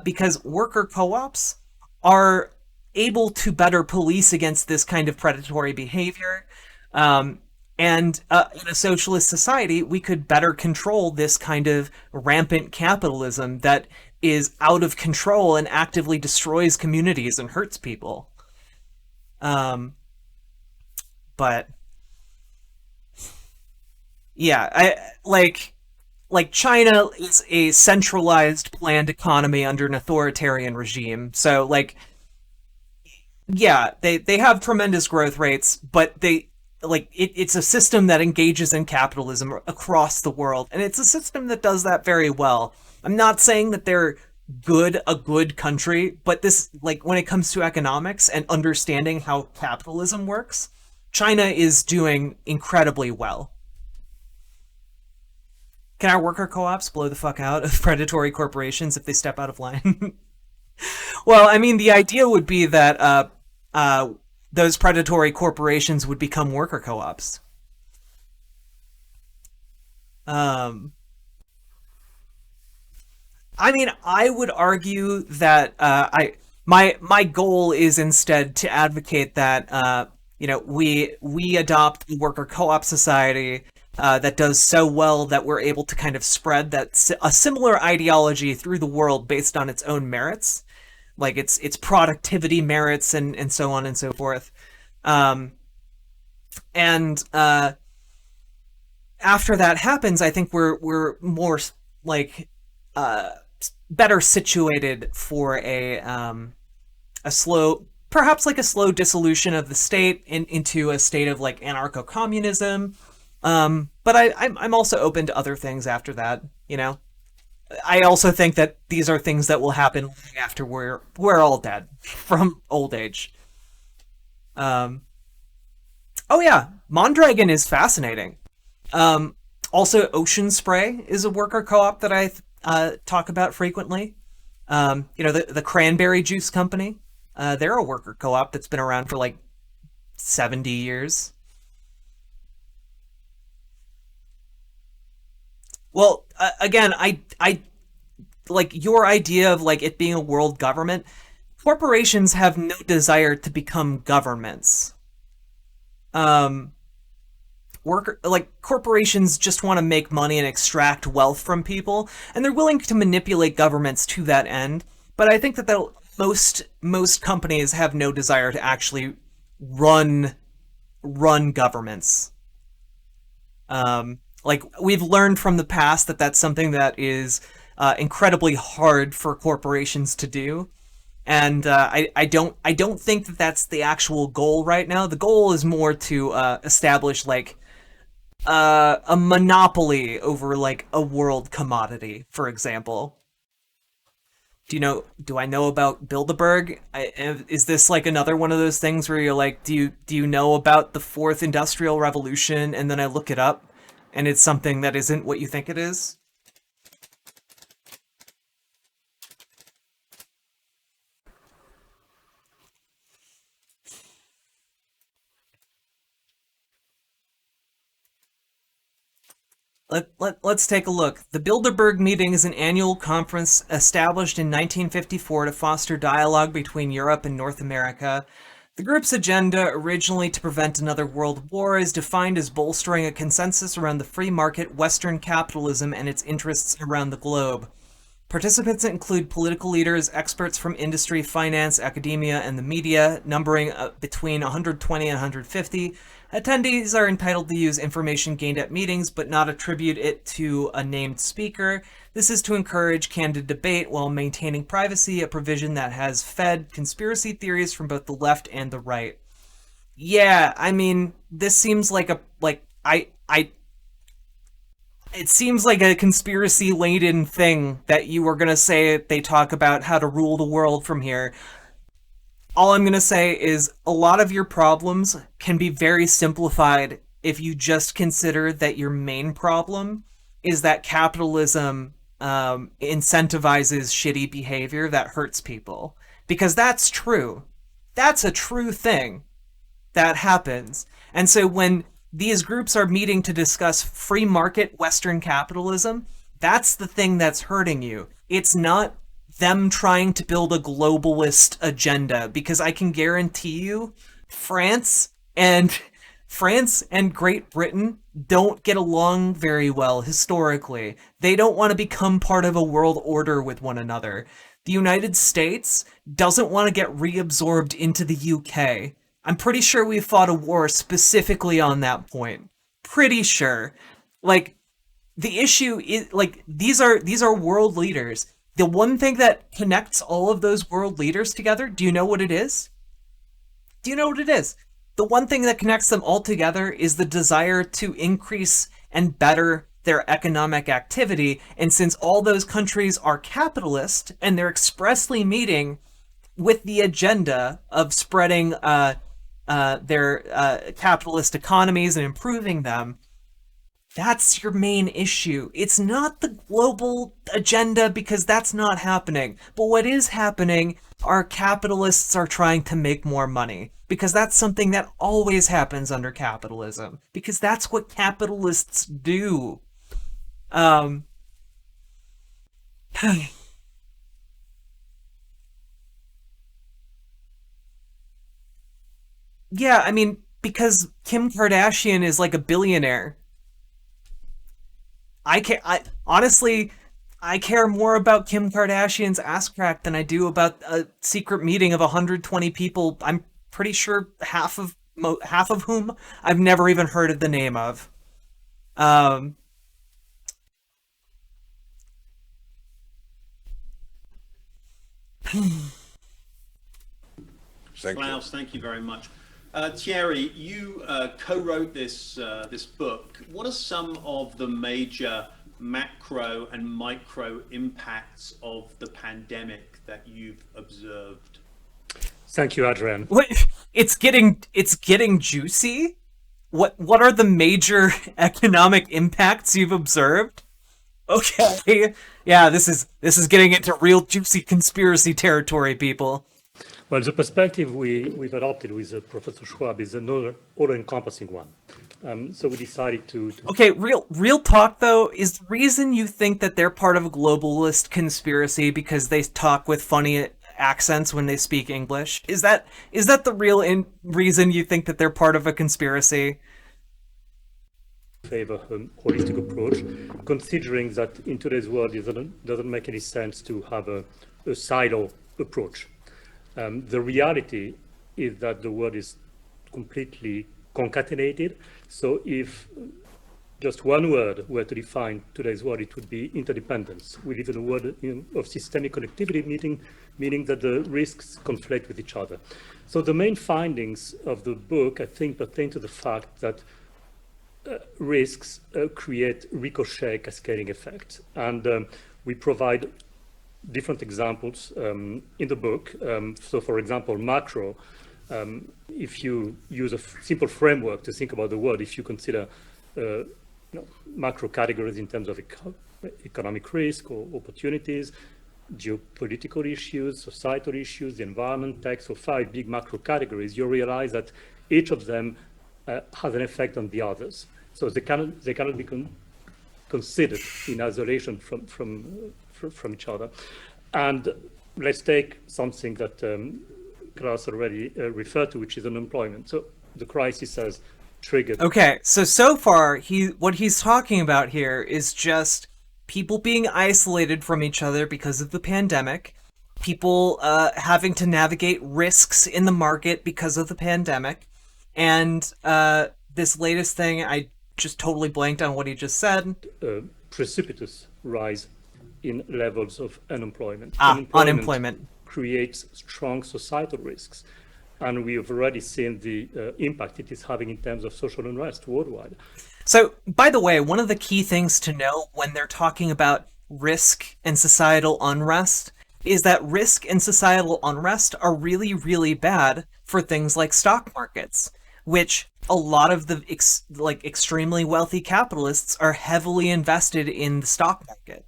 Because worker co-ops are able to better police against this kind of predatory behavior. And in a socialist society, we could better control this kind of rampant capitalism that is out of control and actively destroys communities and hurts people. But yeah, like China is a centralized planned economy under an authoritarian regime. So like Yeah, they have tremendous growth rates, but it's a system that engages in capitalism across the world, and it's a system that does that very well. I'm not saying that they're a good country, but this, like, when it comes to economics and understanding how capitalism works, China is doing incredibly well. Can our worker co-ops blow the fuck out of predatory corporations if they step out of line? Well, I mean, the idea would be that those predatory corporations would become worker co-ops. Um, I mean, I would argue that my goal is instead to advocate that we adopt a worker co-op society that does so well that we're able to kind of spread a similar ideology through the world based on its own merits, like its productivity merits and so on and so forth. Um, and After that happens, I think we're more like uh, better situated for a slow, perhaps like a slow dissolution of the state into a state of like anarcho-communism. But I'm also open to other things after that. You know, I also think that these are things that will happen after we're all dead from old age. Um, oh yeah, Mondragon is fascinating. Um, Also, Ocean Spray is a worker co-op that I talk about frequently. The Cranberry Juice Company. They're a worker co-op that's been around for like 70 years. Well, again, I like your idea of like it being a world government. Corporations have no desire to become governments. Um, Corporations just want to make money and extract wealth from people, and they're willing to manipulate governments to that end. But I think that most companies have no desire to actually run run governments. Like we've learned from the past that that's something that is incredibly hard for corporations to do. And I don't think that that's the actual goal right now. The goal is more to establish like a monopoly over like a world commodity, for example. Do I know about Bilderberg? Is this like another one of those things where you're like, do you know about the fourth industrial revolution? And then I look it up and it's something that isn't what you think it is. Let's take a look. The Bilderberg meeting is an annual conference established in 1954 to foster dialogue between Europe and North America. The group's agenda, originally to prevent another world war, is defined as bolstering a consensus around the free market, Western capitalism, and its interests around the globe. Participants include political leaders, experts from industry, finance, academia, and the media, numbering between 120 and 150. Attendees are entitled to use information gained at meetings, but not attribute it to a named speaker. This is to encourage candid debate while maintaining privacy, a provision that has fed conspiracy theories from both the left and the right. Yeah, I mean, this seems like I it seems like a conspiracy laden thing that you were gonna say they talk about how to rule the world from here. All I'm gonna say is a lot of your problems can be very simplified if you just consider that your main problem is that capitalism incentivizes shitty behavior that hurts people. Because that's true. That's a true thing that happens. And so when these groups are meeting to discuss free market Western capitalism, that's the thing that's hurting you. It's not them trying to build a globalist agenda, because I can guarantee you France and France and Great Britain don't get along very well historically. They don't want to become part of a world order with one another. The United States doesn't want to get reabsorbed into the UK. I'm pretty sure we fought a war specifically on that point. Pretty sure. Like, the issue is like these are world leaders. The one thing that connects all of those world leaders together, do you know what it is? Do you know what it is? The one thing that connects them all together is the desire to increase and better their economic activity. And since all those countries are capitalist and they're expressly meeting with the agenda of spreading their capitalist economies and improving them, that's your main issue. It's not the global agenda, because that's not happening. But what is happening are capitalists are trying to make more money. Because that's something that always happens under capitalism. Because that's what capitalists do. Um, yeah, I mean, because Kim Kardashian is like a billionaire. I honestly, I care more about Kim Kardashian's ass crack than I do about a secret meeting of 120 people. I'm pretty sure half of whom I've never even heard of the name of. Um, Thank you. Klaus, thank you very much. Thierry, you co-wrote this book. What are some of the major macro and micro impacts of the pandemic that you've observed? Thank you, Adrian. what? It's getting juicy. What are the major economic impacts you've observed? Okay, yeah, this is getting into real juicy conspiracy territory, people. Well, the perspective we've adopted with Professor Schwab is another all-encompassing one. So we decided to Okay, real talk though, is the reason you think that they're part of a globalist conspiracy because they talk with funny accents when they speak English? Is that the real reason you think that they're part of a conspiracy? favor a holistic approach, considering that in today's world it doesn't make any sense to have a silo approach. The reality is that the world is completely concatenated. So if just one word were to define today's world, it would be interdependence. We live in a world of systemic connectivity, meaning that the risks conflict with each other. So the main findings of the book, I think, pertain to the fact that risks create ricochet cascading effects. And we provide different examples in the book. So for example, macro, if you use a simple framework to think about the world, if you consider macro categories in terms of economic risk or opportunities, geopolitical issues, societal issues, the environment, tech, so 5 big macro categories, you realize that each of them has an effect on the others. So they cannot be considered in isolation from each other. And let's take something that Klaus already referred to, which is unemployment. So the crisis has triggered. Okay, so far what he's talking about here is just people being isolated from each other because of the pandemic, people having to navigate risks in the market because of the pandemic, and this latest thing, I just totally blanked on what he just said. Precipitous rise in levels of unemployment. Unemployment creates strong societal risks. And we have already seen the impact it is having in terms of social unrest worldwide. So, by the way, one of the key things to know when they're talking about risk and societal unrest is that risk and societal unrest are really, really bad for things like stock markets, which a lot of the extremely wealthy capitalists are heavily invested in the stock market.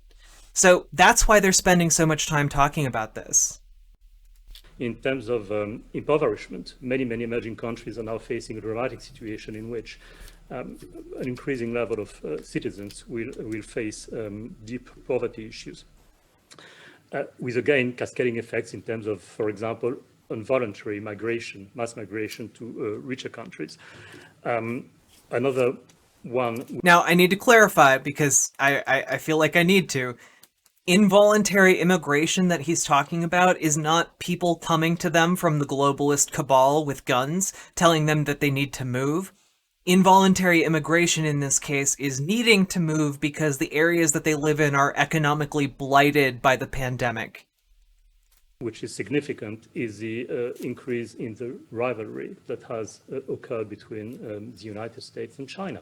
So that's why they're spending so much time talking about this. In terms of impoverishment, many emerging countries are now facing a dramatic situation in which an increasing level of citizens will face deep poverty issues, with again cascading effects in terms of, for example, involuntary migration, mass migration to richer countries. Another one. Now, I need to clarify because I feel like I need to. Involuntary immigration that he's talking about is not people coming to them from the globalist cabal with guns, telling them that they need to move. Involuntary immigration in this case is needing to move because the areas that they live in are economically blighted by the pandemic. which is significant, is the increase in the rivalry that has occurred between the United States and China.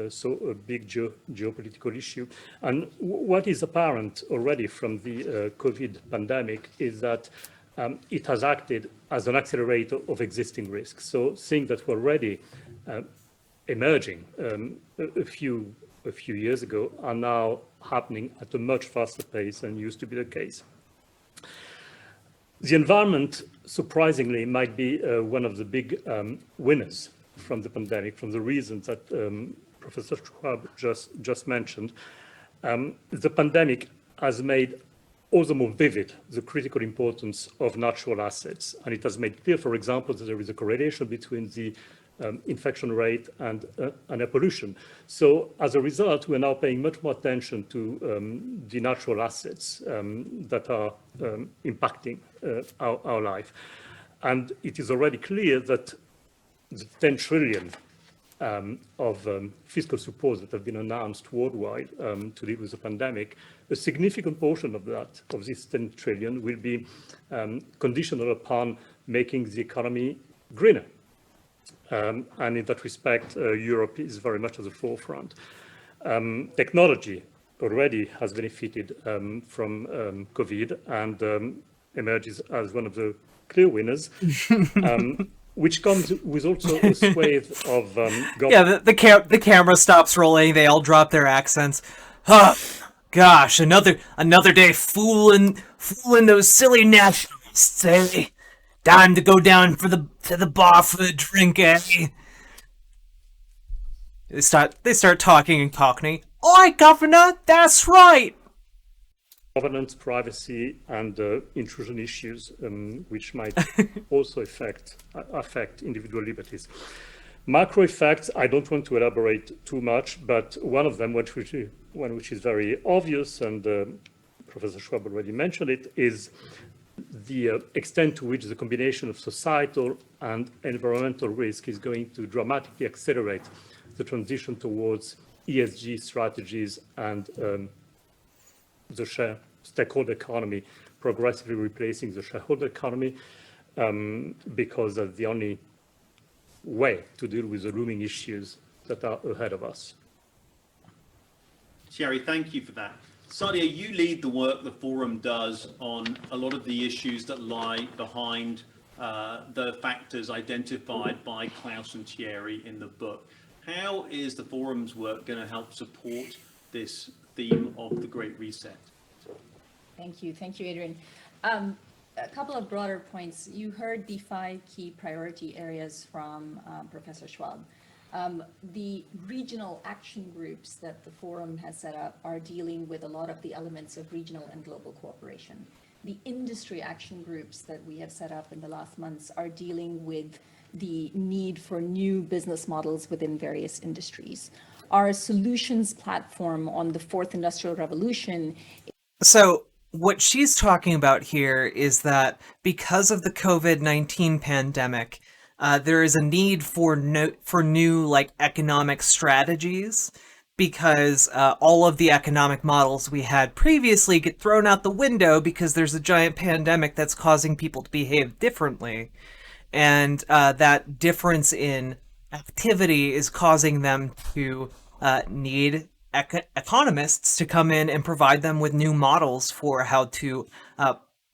So a big geopolitical issue. And what is apparent already from the COVID pandemic is that it has acted as an accelerator of existing risks. So things that were already emerging a few years ago are now happening at a much faster pace than used to be the case. The environment, surprisingly, might be one of the big winners from the pandemic, from the reasons that Professor Schwab just mentioned. The pandemic has made all the more vivid the critical importance of natural assets. And it has made clear, for example, that there is a correlation between the infection rate and air pollution. So as a result, we're now paying much more attention to the natural assets that are impacting our life. And it is already clear that the 10 trillion of fiscal support that have been announced worldwide to deal with the pandemic, a significant portion of that, of this 10 trillion, will be conditional upon making the economy greener. And in that respect, Europe is very much at the forefront. Technology already has benefited from COVID and emerges as one of the clear winners, which comes with also a swathe of yeah, the camera stops rolling. They all drop their accents. Huh, gosh, another day fooling those silly nationalists, eh? Time to go down to the bar for a drink, eh? They start talking in Cockney. Oi, Governor, that's right. Governance, privacy, and intrusion issues, which might also affect individual liberties. Macro effects, I don't want to elaborate too much, but one of them, one which is very obvious, and Professor Schwab already mentioned it, is the extent to which the combination of societal and environmental risk is going to dramatically accelerate the transition towards ESG strategies and the stakeholder economy, progressively replacing the shareholder economy, because that's the only way to deal with the looming issues that are ahead of us. Thierry, thank you for that. Sadia, you lead the work the Forum does on a lot of the issues that lie behind the factors identified by Klaus and Thierry in the book. How is the Forum's work going to help support this theme of the Great Reset? Thank you, Adrian. A couple of broader points. You heard the 5 key priority areas from Professor Schwab. The regional action groups that the Forum has set up are dealing with a lot of the elements of regional and global cooperation. The industry action groups that we have set up in the last months are dealing with the need for new business models within various industries. Our solutions platform on the 4th Industrial Revolution. So what she's talking about here is that because of the COVID-19 pandemic, there is a need for new like economic strategies, because all of the economic models we had previously get thrown out the window because there's a giant pandemic that's causing people to behave differently. And that difference in activity is causing them to need economists to come in and provide them with new models for how to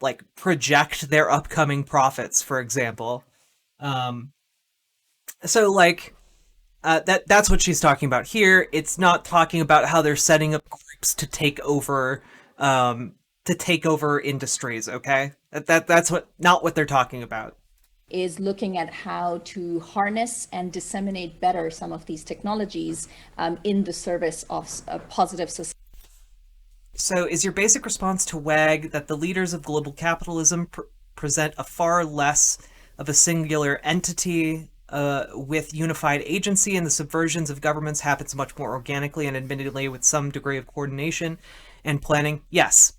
like project their upcoming profits, for example. So like that's what she's talking about here. It's not talking about how they're setting up groups to take over industries. Okay, that's not what they're talking about. Is looking at how to harness and disseminate better some of these technologies in the service of a positive society. So is your basic response to WAG that the leaders of global capitalism present a far less of a singular entity with unified agency, and the subversions of governments happens much more organically and admittedly with some degree of coordination and planning? Yes.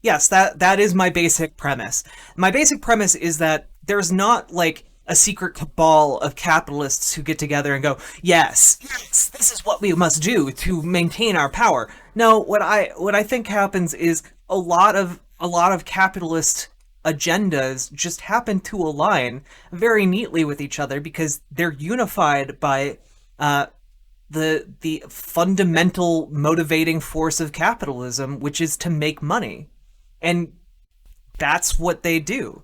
Yes, that is my basic premise. My basic premise is that there's not like a secret cabal of capitalists who get together and go, yes, this is what we must do to maintain our power. No, what I think happens is a lot of a lot of capitalist agendas just happen to align very neatly with each other because they're unified by the fundamental motivating force of capitalism, which is to make money, and that's what they do.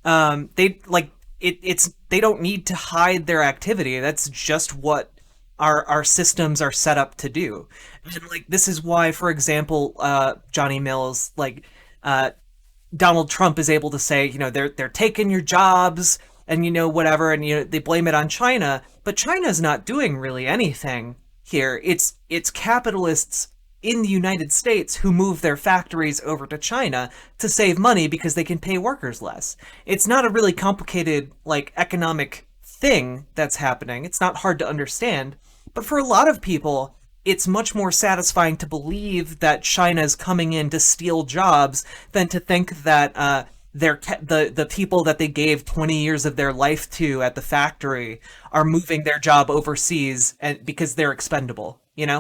They like it's they don't need to hide their activity. That's just what our systems are set up to do. And like this is why, for example, Johnny Mills, like Donald Trump is able to say, they're taking your jobs and whatever, and they blame it on China, but China's not doing really anything here. It's capitalists in the United States who move their factories over to China to save money because they can pay workers less. It's not a really complicated like economic thing that's happening. It's not hard to understand, but for a lot of people, it's much more satisfying to believe that China's coming in to steal jobs than to think that the people that they gave 20 years of their life to at the factory are moving their job overseas and because they're expendable, Yeah.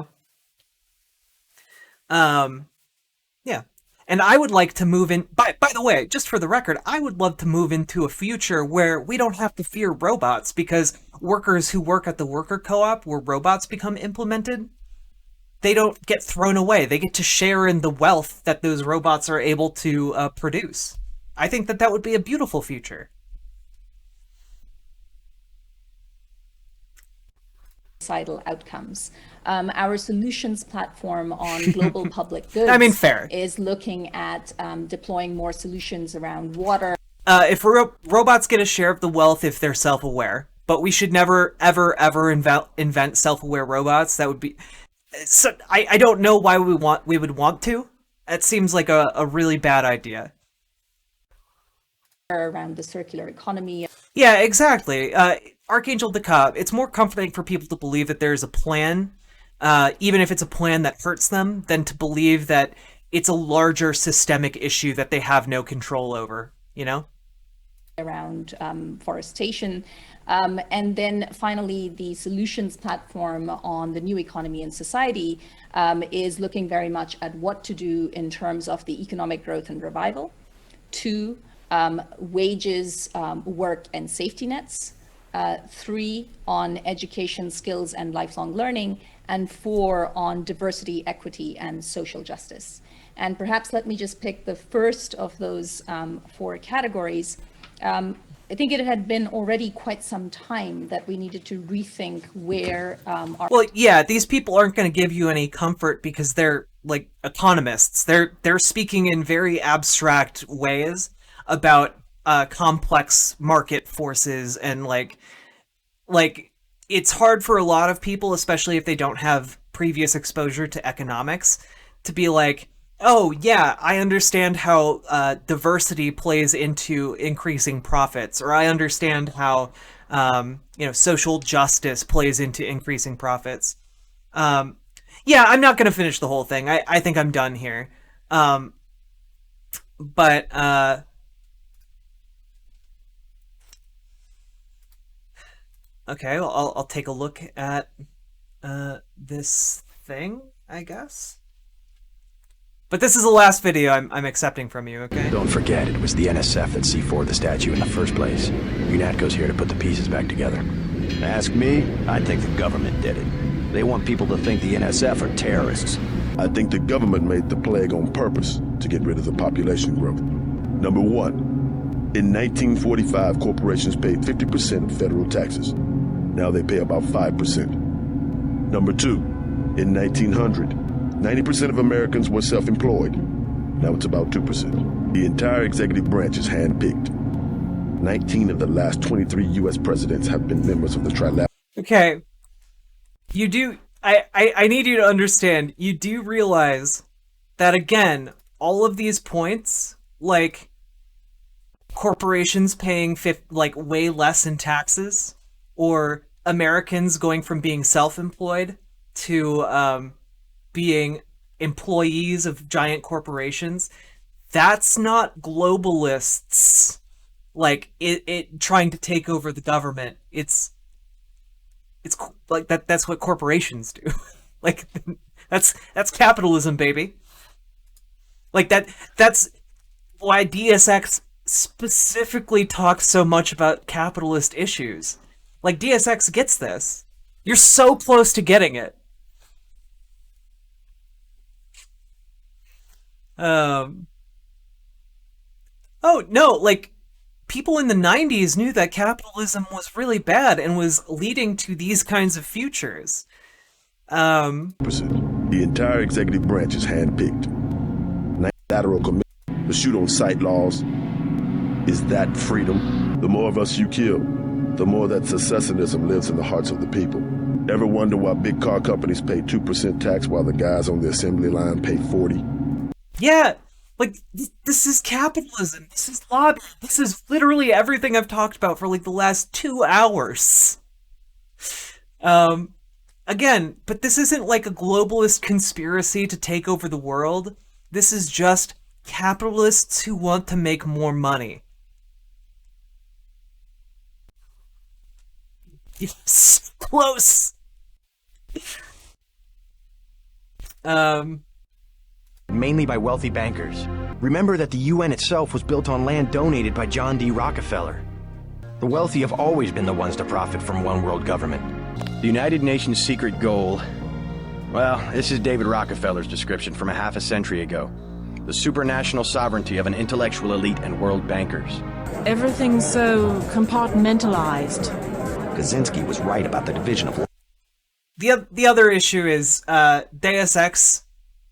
And I would like to move in, by the way, just for the record, I would love to move into a future where we don't have to fear robots because workers who work at the worker co-op where robots become implemented, they don't get thrown away. They get to share in the wealth that those robots are able to produce. I think that would be a beautiful future. Societal outcomes. Our solutions platform on global public goods fair. is looking at deploying more solutions around water. If robots get a share of the wealth if they're self-aware, but we should never, ever, ever invent self-aware robots. That would be... So, I don't know why we would want to. That seems like a really bad idea. Around the circular economy. Yeah, exactly. Archangel Decab, it's more comforting for people to believe that there's a plan, even if it's a plan that hurts them, than to believe that it's a larger systemic issue that they have no control over, Around forestation. And then finally, the solutions platform on the new economy and society is looking very much at what to do in terms of the economic growth and revival. 2, wages, work, and safety nets. 3, on education, skills, and lifelong learning. And 4, on diversity, equity, and social justice. And perhaps let me just pick the first of those 4 categories. I think it had been already quite some time that we needed to rethink where our... Well, yeah, these people aren't going to give you any comfort because they're like economists. They're speaking in very abstract ways about complex market forces and like it's hard for a lot of people, especially if they don't have previous exposure to economics, to be like, oh yeah, I understand how diversity plays into increasing profits, or I understand how social justice plays into increasing profits. Yeah, I'm not going to finish the whole thing. I think I'm done here. But okay, well, I'll take a look at this thing, I guess. But this is the last video I'm accepting from you, okay? Don't forget, it was the NSF that C4'd the statue in the first place. UNATCO's here to put the pieces back together. Ask me, I think the government did it. They want people to think the NSF are terrorists. I think the government made the plague on purpose to get rid of the population growth. Number 1, in 1945, corporations paid 50% of federal taxes. Now they pay about 5%. Number 2, in 1900, 90% of Americans were self-employed. Now it's about 2%. The entire executive branch is hand-picked. 19 of the last 23 U.S. presidents have been members of the trilateral. Okay. You do... I need you to understand, you do realize that, again, all of these points, like corporations paying way less in taxes, or Americans going from being self-employed to being employees of giant corporations, that's not globalists it trying to take over the government. It's like that's what corporations do. Like that's capitalism, baby. Like that's why DSX specifically talks so much about capitalist issues. Like, DSX gets this. You're so close to getting it. Oh, no, like, people in the 90s knew that capitalism was really bad and was leading to these kinds of futures. The entire executive branch is handpicked. Lateral committee to shoot on site laws. Is that freedom? The more of us you kill, the more that secessionism lives in the hearts of the people. Ever wonder why big car companies pay 2% tax while the guys on the assembly line pay 40? Yeah, like, this is capitalism. This is lobbying. This is literally everything I've talked about for, like, the last 2 hours. Again, but this isn't like a globalist conspiracy to take over the world. This is just capitalists who want to make more money. Yes, close. Mainly by wealthy bankers. Remember that the UN itself was built on land donated by John D. Rockefeller. The wealthy have always been the ones to profit from one world government. The United Nations' secret goal... Well, this is David Rockefeller's description from a half a century ago. The supranational sovereignty of an intellectual elite and world bankers. Everything's so compartmentalized. Kaczynski was right about the division of... The other issue is Deus Ex,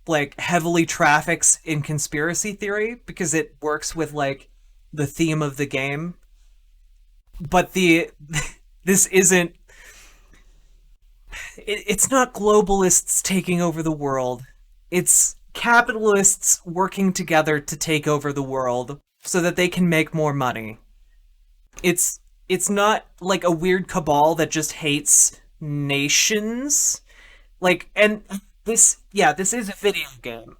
like, heavily traffics in conspiracy theory because it works with, like, the theme of the game. But this isn't... It's not globalists taking over the world. It's capitalists working together to take over the world so that they can make more money. It's not like a weird cabal that just hates nations. Like, and this is a video game.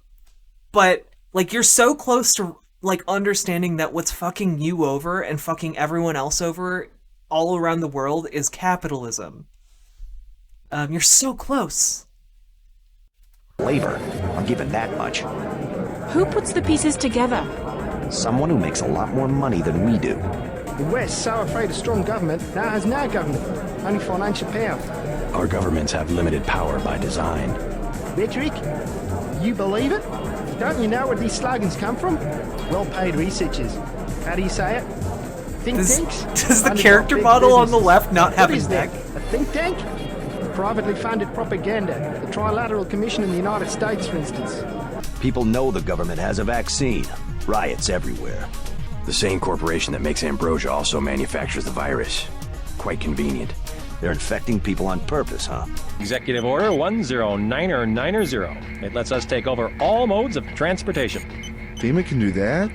But, like, you're so close to, like, understanding that what's fucking you over and fucking everyone else over all around the world is capitalism. You're so close. Labor. I'll give it that much. Who puts the pieces together? Someone who makes a lot more money than we do. The West, so afraid of strong government, now has no government, only financial power. Our governments have limited power by design. Rhetoric? You believe it? Don't you know where these slogans come from? Well-paid researchers. How do you say it? Think tanks? Does the character model on the left not have a neck? A think tank? Privately funded propaganda. The Trilateral Commission in the United States, for instance. People know the government has a vaccine. Riots everywhere. The same corporation that makes ambrosia also manufactures the virus. Quite convenient. They're infecting people on purpose, huh? Executive Order 109090. It lets us take over all modes of transportation. FEMA can do that?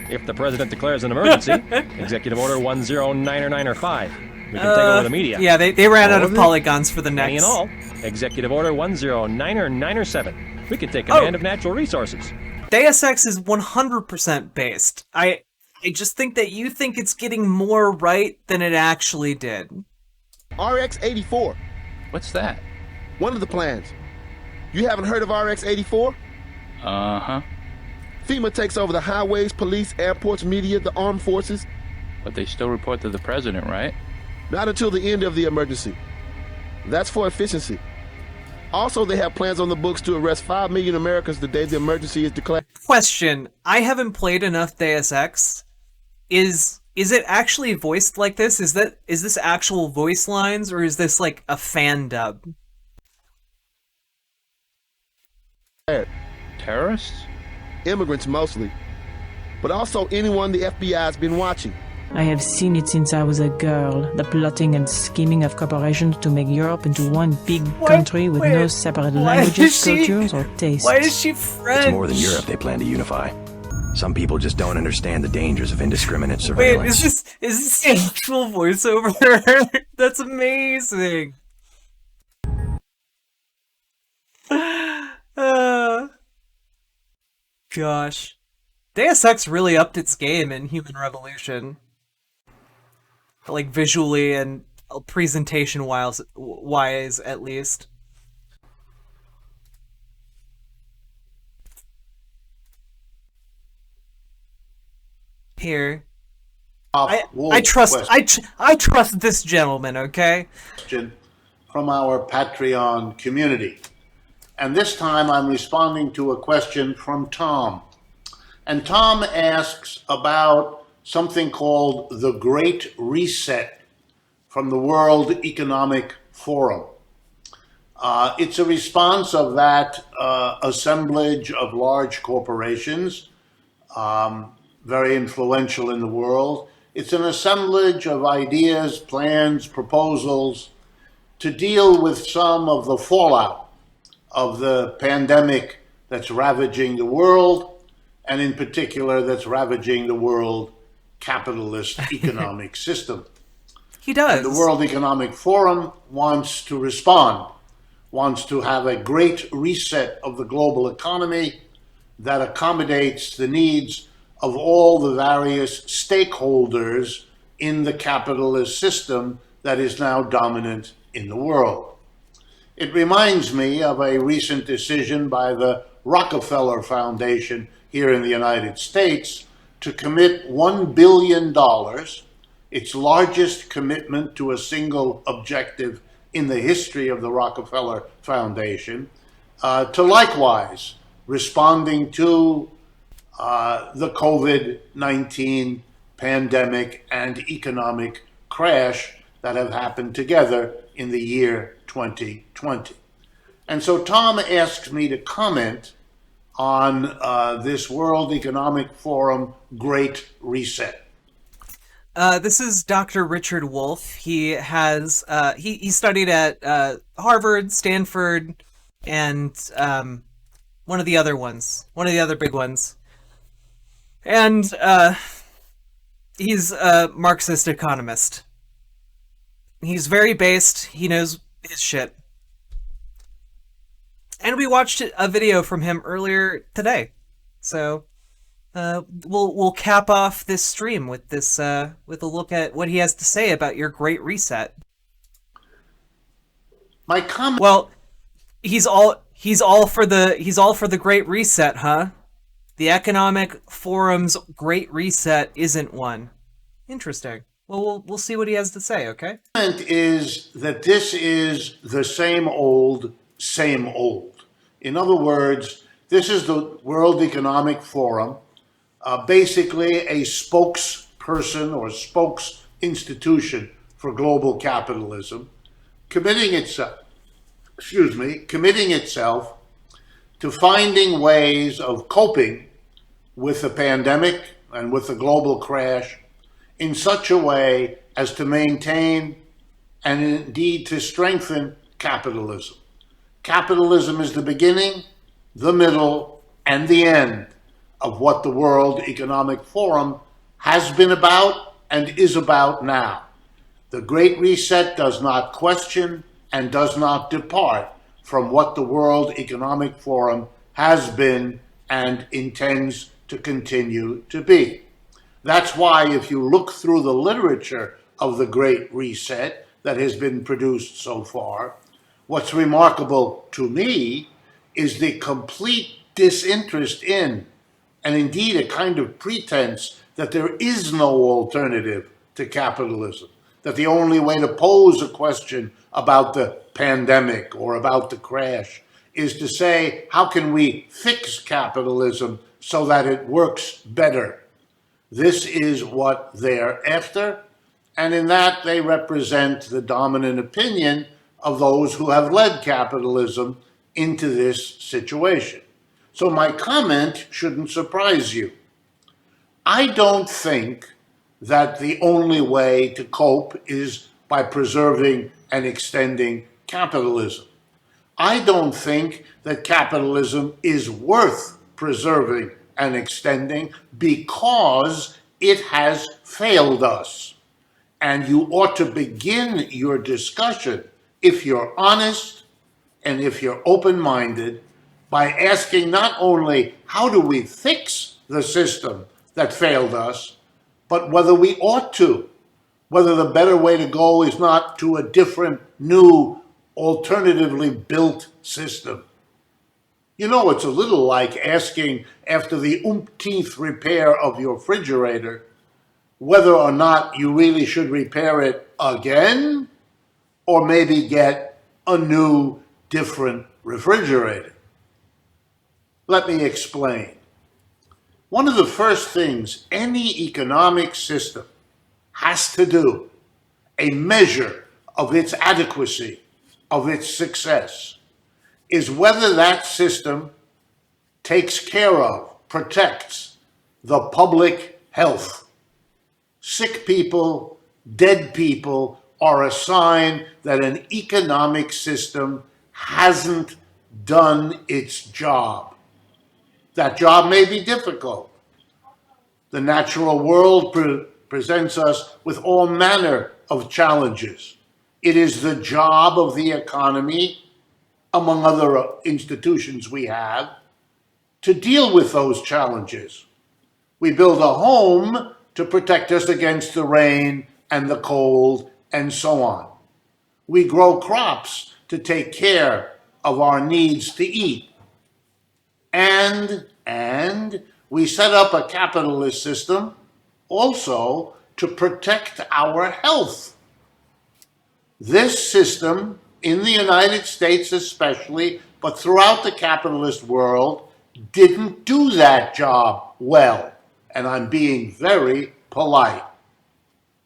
If the president declares an emergency, Executive Order 109095. We can take over the media. Yeah, they ran out of polygons for the next. Any and all. Executive Order 109097. We can take command of natural resources. Deus Ex is 100% based. I just think that you think it's getting more right than it actually did. RX-84. What's that? One of the plans. You haven't heard of RX-84? Uh-huh. FEMA takes over the highways, police, airports, media, the armed forces. But they still report to the president, right? Not until the end of the emergency. That's for efficiency. Also, they have plans on the books to arrest 5 million Americans the day the emergency is declared. Question. I haven't played enough Deus Ex. Is it actually voiced like this? Is this actual voice lines, or is this like a fan dub? Terrorists? Immigrants mostly. But also anyone the FBI's been watching. I have seen it since I was a girl, the plotting and scheming of corporations to make Europe into one big country with no separate languages, cultures, or tastes. Why is she French? It's more than Europe they plan to unify. Some people just don't understand the dangers of indiscriminate Wait, surveillance. is this the actual voiceover? That's amazing. Gosh. Deus Ex really upped its game in Human Revolution. Like, visually and presentation-wise, at least. here. I trust this gentleman, okay? From our Patreon community. And this time I'm responding to a question from Tom. And Tom asks about something called the Great Reset from the World Economic Forum. It's a response of that assemblage of large corporations, very influential in the world. It's an assemblage of ideas, plans, proposals to deal with some of the fallout of the pandemic that's ravaging the world, and in particular that's ravaging the world capitalist economic system. He does. And the World Economic Forum wants to respond, wants to have a great reset of the global economy that accommodates the needs of all the various stakeholders in the capitalist system that is now dominant in the world. It reminds me of a recent decision by the Rockefeller Foundation here in the United States to commit $1 billion, its largest commitment to a single objective in the history of the Rockefeller Foundation, to likewise responding to the COVID-19 pandemic and economic crash that have happened together in the year 2020. And so Tom asked me to comment on this World Economic Forum Great Reset. This is Dr. Richard Wolff. He has he studied at Harvard, Stanford, and one of the other big ones. And he's a Marxist economist. He's very based. He knows his shit. And we watched a video from him earlier today. So we'll cap off this stream with this with a look at what he has to say about your Great Reset. My comment. Well, he's all for the Great Reset, huh? The Economic Forum's Great Reset isn't one. Interesting. Well, we'll see what he has to say, okay? The comment is that this is the same old, same old. In other words, this is the World Economic Forum, basically a spokesperson or spokes institution for global capitalism, committing itself to finding ways of coping with the pandemic and with the global crash in such a way as to maintain and indeed to strengthen capitalism. Capitalism is the beginning, the middle, and the end of what the World Economic Forum has been about and is about now. The Great Reset does not question and does not depart from what the World Economic Forum has been and intends to continue to be. That's why if you look through the literature of the Great Reset that has been produced so far, what's remarkable to me is the complete disinterest in, and indeed a kind of pretense that there is no alternative to capitalism, that the only way to pose a question about the pandemic or about the crash is to say, how can we fix capitalism so that it works better? This is what they're after, and in that they represent the dominant opinion of those who have led capitalism into this situation. So my comment shouldn't surprise you. I don't think that the only way to cope is by preserving and extending capitalism. I don't think that capitalism is worth preserving and extending because it has failed us. And you ought to begin your discussion, if you're honest and if you're open-minded, by asking not only how do we fix the system that failed us, but whether we ought to, whether the better way to go is not to a different, new, alternatively built system. You know, it's a little like asking after the umpteenth repair of your refrigerator, whether or not you really should repair it again or maybe get a new, different refrigerator. Let me explain. One of the first things any economic system has to do, a measure of its adequacy, of its success, is whether that system takes care of, protects the public health. Sick people, dead people are a sign that an economic system hasn't done its job. That job may be difficult. The natural world presents us with all manner of challenges. It is the job of the economy, among other institutions we have, to deal with those challenges. We build a home to protect us against the rain and the cold and so on. We grow crops to take care of our needs to eat. And we set up a capitalist system also to protect our health. This system, in the United States especially, but throughout the capitalist world, didn't do that job well. And I'm being very polite.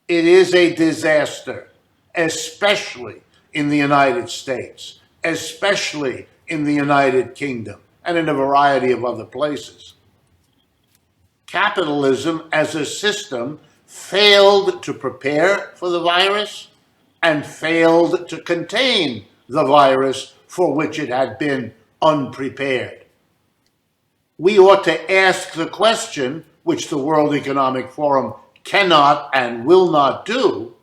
It is a disaster, especially in the United States, especially in the United Kingdom, and in a variety of other places. Capitalism as a system failed to prepare for the virus and failed to contain the virus for which it had been unprepared. We ought to ask the question, which the World Economic Forum cannot and will not do,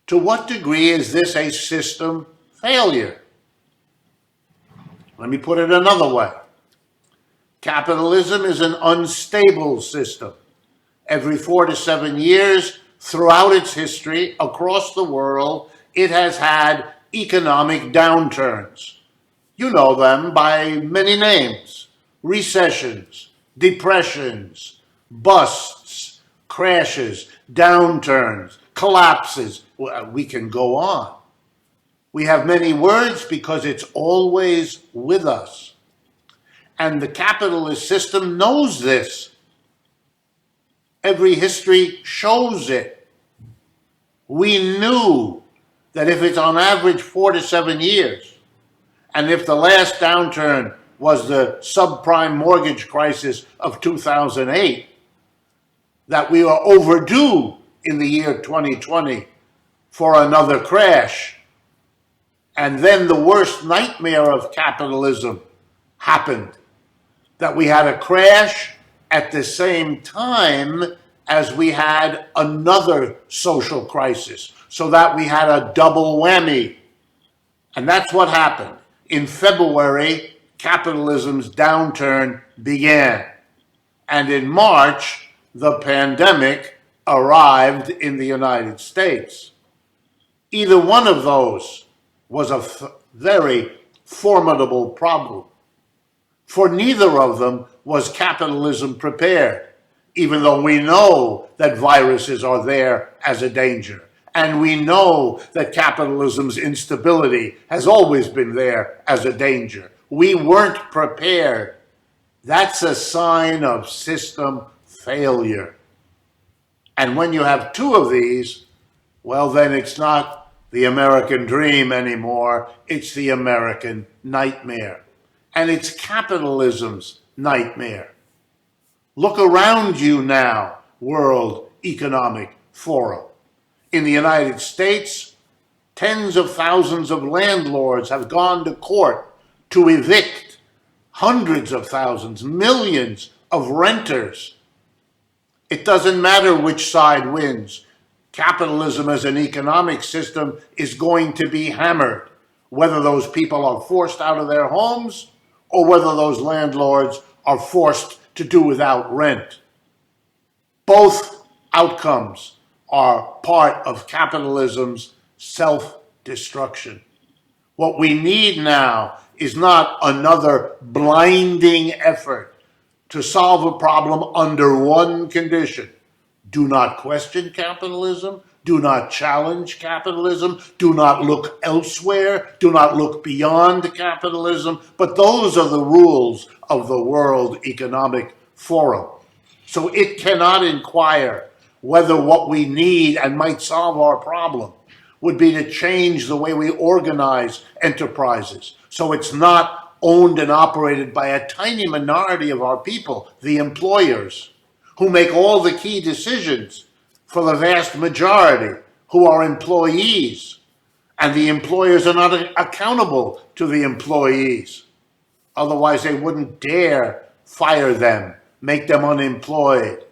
to what degree is this a system failure? Let me put it another way. Capitalism is an unstable system. Every 4 to 7 years, throughout its history, across the world, it has had economic downturns. You know them by many names: recessions, depressions, busts, crashes, downturns, collapses. We can go on. We have many words because it's always with us. And the capitalist system knows this. Every history shows it. We knew that if it's on average 4 to 7 years, and if the last downturn was the subprime mortgage crisis of 2008, that we are overdue in the year 2020 for another crash. And then the worst nightmare of capitalism happened, that we had a crash at the same time as we had another social crisis, so that we had a double whammy. And that's what happened. In February, capitalism's downturn began. And in March, the pandemic arrived in the United States. Either one of those was a very formidable problem. For neither of them was capitalism prepared, even though we know that viruses are there as a danger. And we know that capitalism's instability has always been there as a danger. We weren't prepared. That's a sign of system failure. And when you have two of these, well, then it's not the American dream anymore. It's the American nightmare. And it's capitalism's nightmare. Look around you now, World Economic Forum. In the United States, tens of thousands of landlords have gone to court to evict hundreds of thousands, millions of renters. It doesn't matter which side wins. Capitalism as an economic system is going to be hammered, whether those people are forced out of their homes or whether those landlords are forced to do without rent. Both outcomes are part of capitalism's self-destruction. What we need now is not another blinding effort to solve a problem under one condition: do not question capitalism, do not challenge capitalism, do not look elsewhere, do not look beyond capitalism. But those are the rules of the World Economic Forum. So it cannot inquire whether what we need and might solve our problem would be to change the way we organize enterprises. So it's not owned and operated by a tiny minority of our people, the employers, who make all the key decisions for the vast majority who are employees. And the employers are not accountable to the employees. Otherwise, they wouldn't dare fire them, make them unemployed,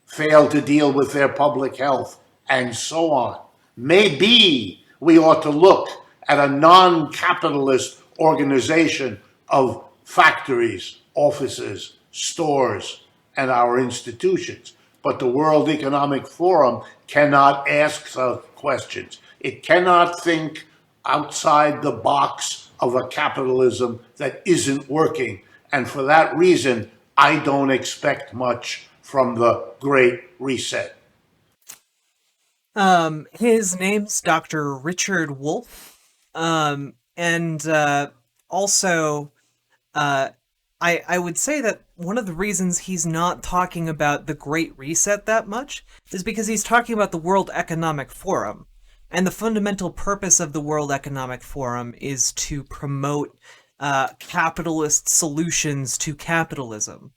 fail to deal with their public health, and so on. Maybe we ought to look at a non-capitalist organization of factories, offices, stores, and our institutions. But the World Economic Forum cannot ask such questions. It cannot think outside the box of a capitalism that isn't working. And for that reason, I don't expect much from the Great Reset. His name's Dr. Richard Wolff. Also, I would say that one of the reasons he's not talking about the Great Reset that much is because he's talking about the World Economic Forum. And the fundamental purpose of the World Economic Forum is to promote capitalist solutions to capitalism.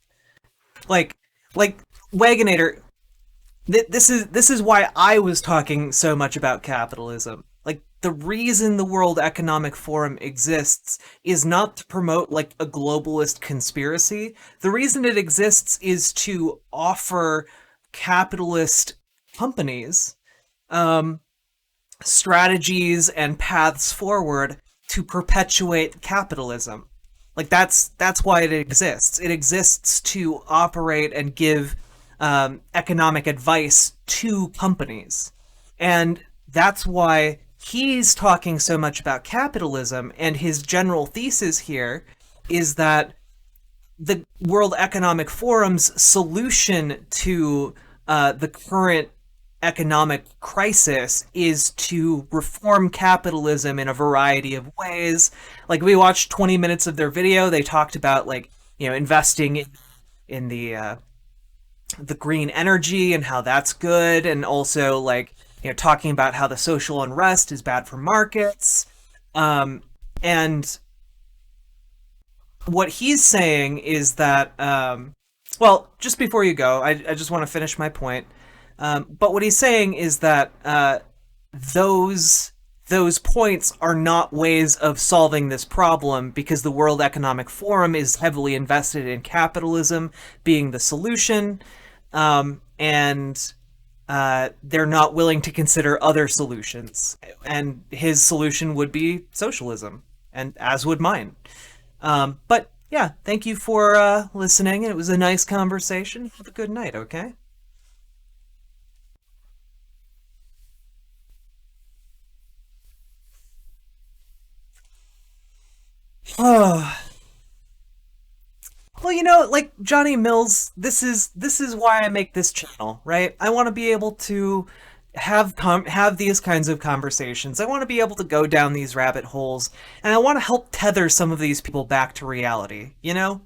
Like Wagonator, this is why I was talking so much about capitalism. Like, the reason the World Economic Forum exists is not to promote, like, a globalist conspiracy. The reason it exists is to offer capitalist companies strategies and paths forward to perpetuate capitalism. Like, that's why it exists. It exists to operate and give economic advice to companies. And that's why he's talking so much about capitalism, and his general thesis here is that the World Economic Forum's solution to the current economic crisis is to reform capitalism in a variety of ways. Like, we watched 20 minutes of their video. They talked about, like, you know, investing in the green energy and how that's good, and also, like, you know, talking about how the social unrest is bad for markets. And what he's saying is that, well, just before you go, I just want to finish my point. But what he's saying is that those points are not ways of solving this problem, because the World Economic Forum is heavily invested in capitalism being the solution, and they're not willing to consider other solutions. And his solution would be socialism, and as would mine. But yeah, thank you for listening. It was a nice conversation. Have a good night, okay? Oh. Well, you know, like Johnny Mills, this is why I make this channel, right? I want to be able to have these kinds of conversations. I want to be able to go down these rabbit holes, and I want to help tether some of these people back to reality, you know?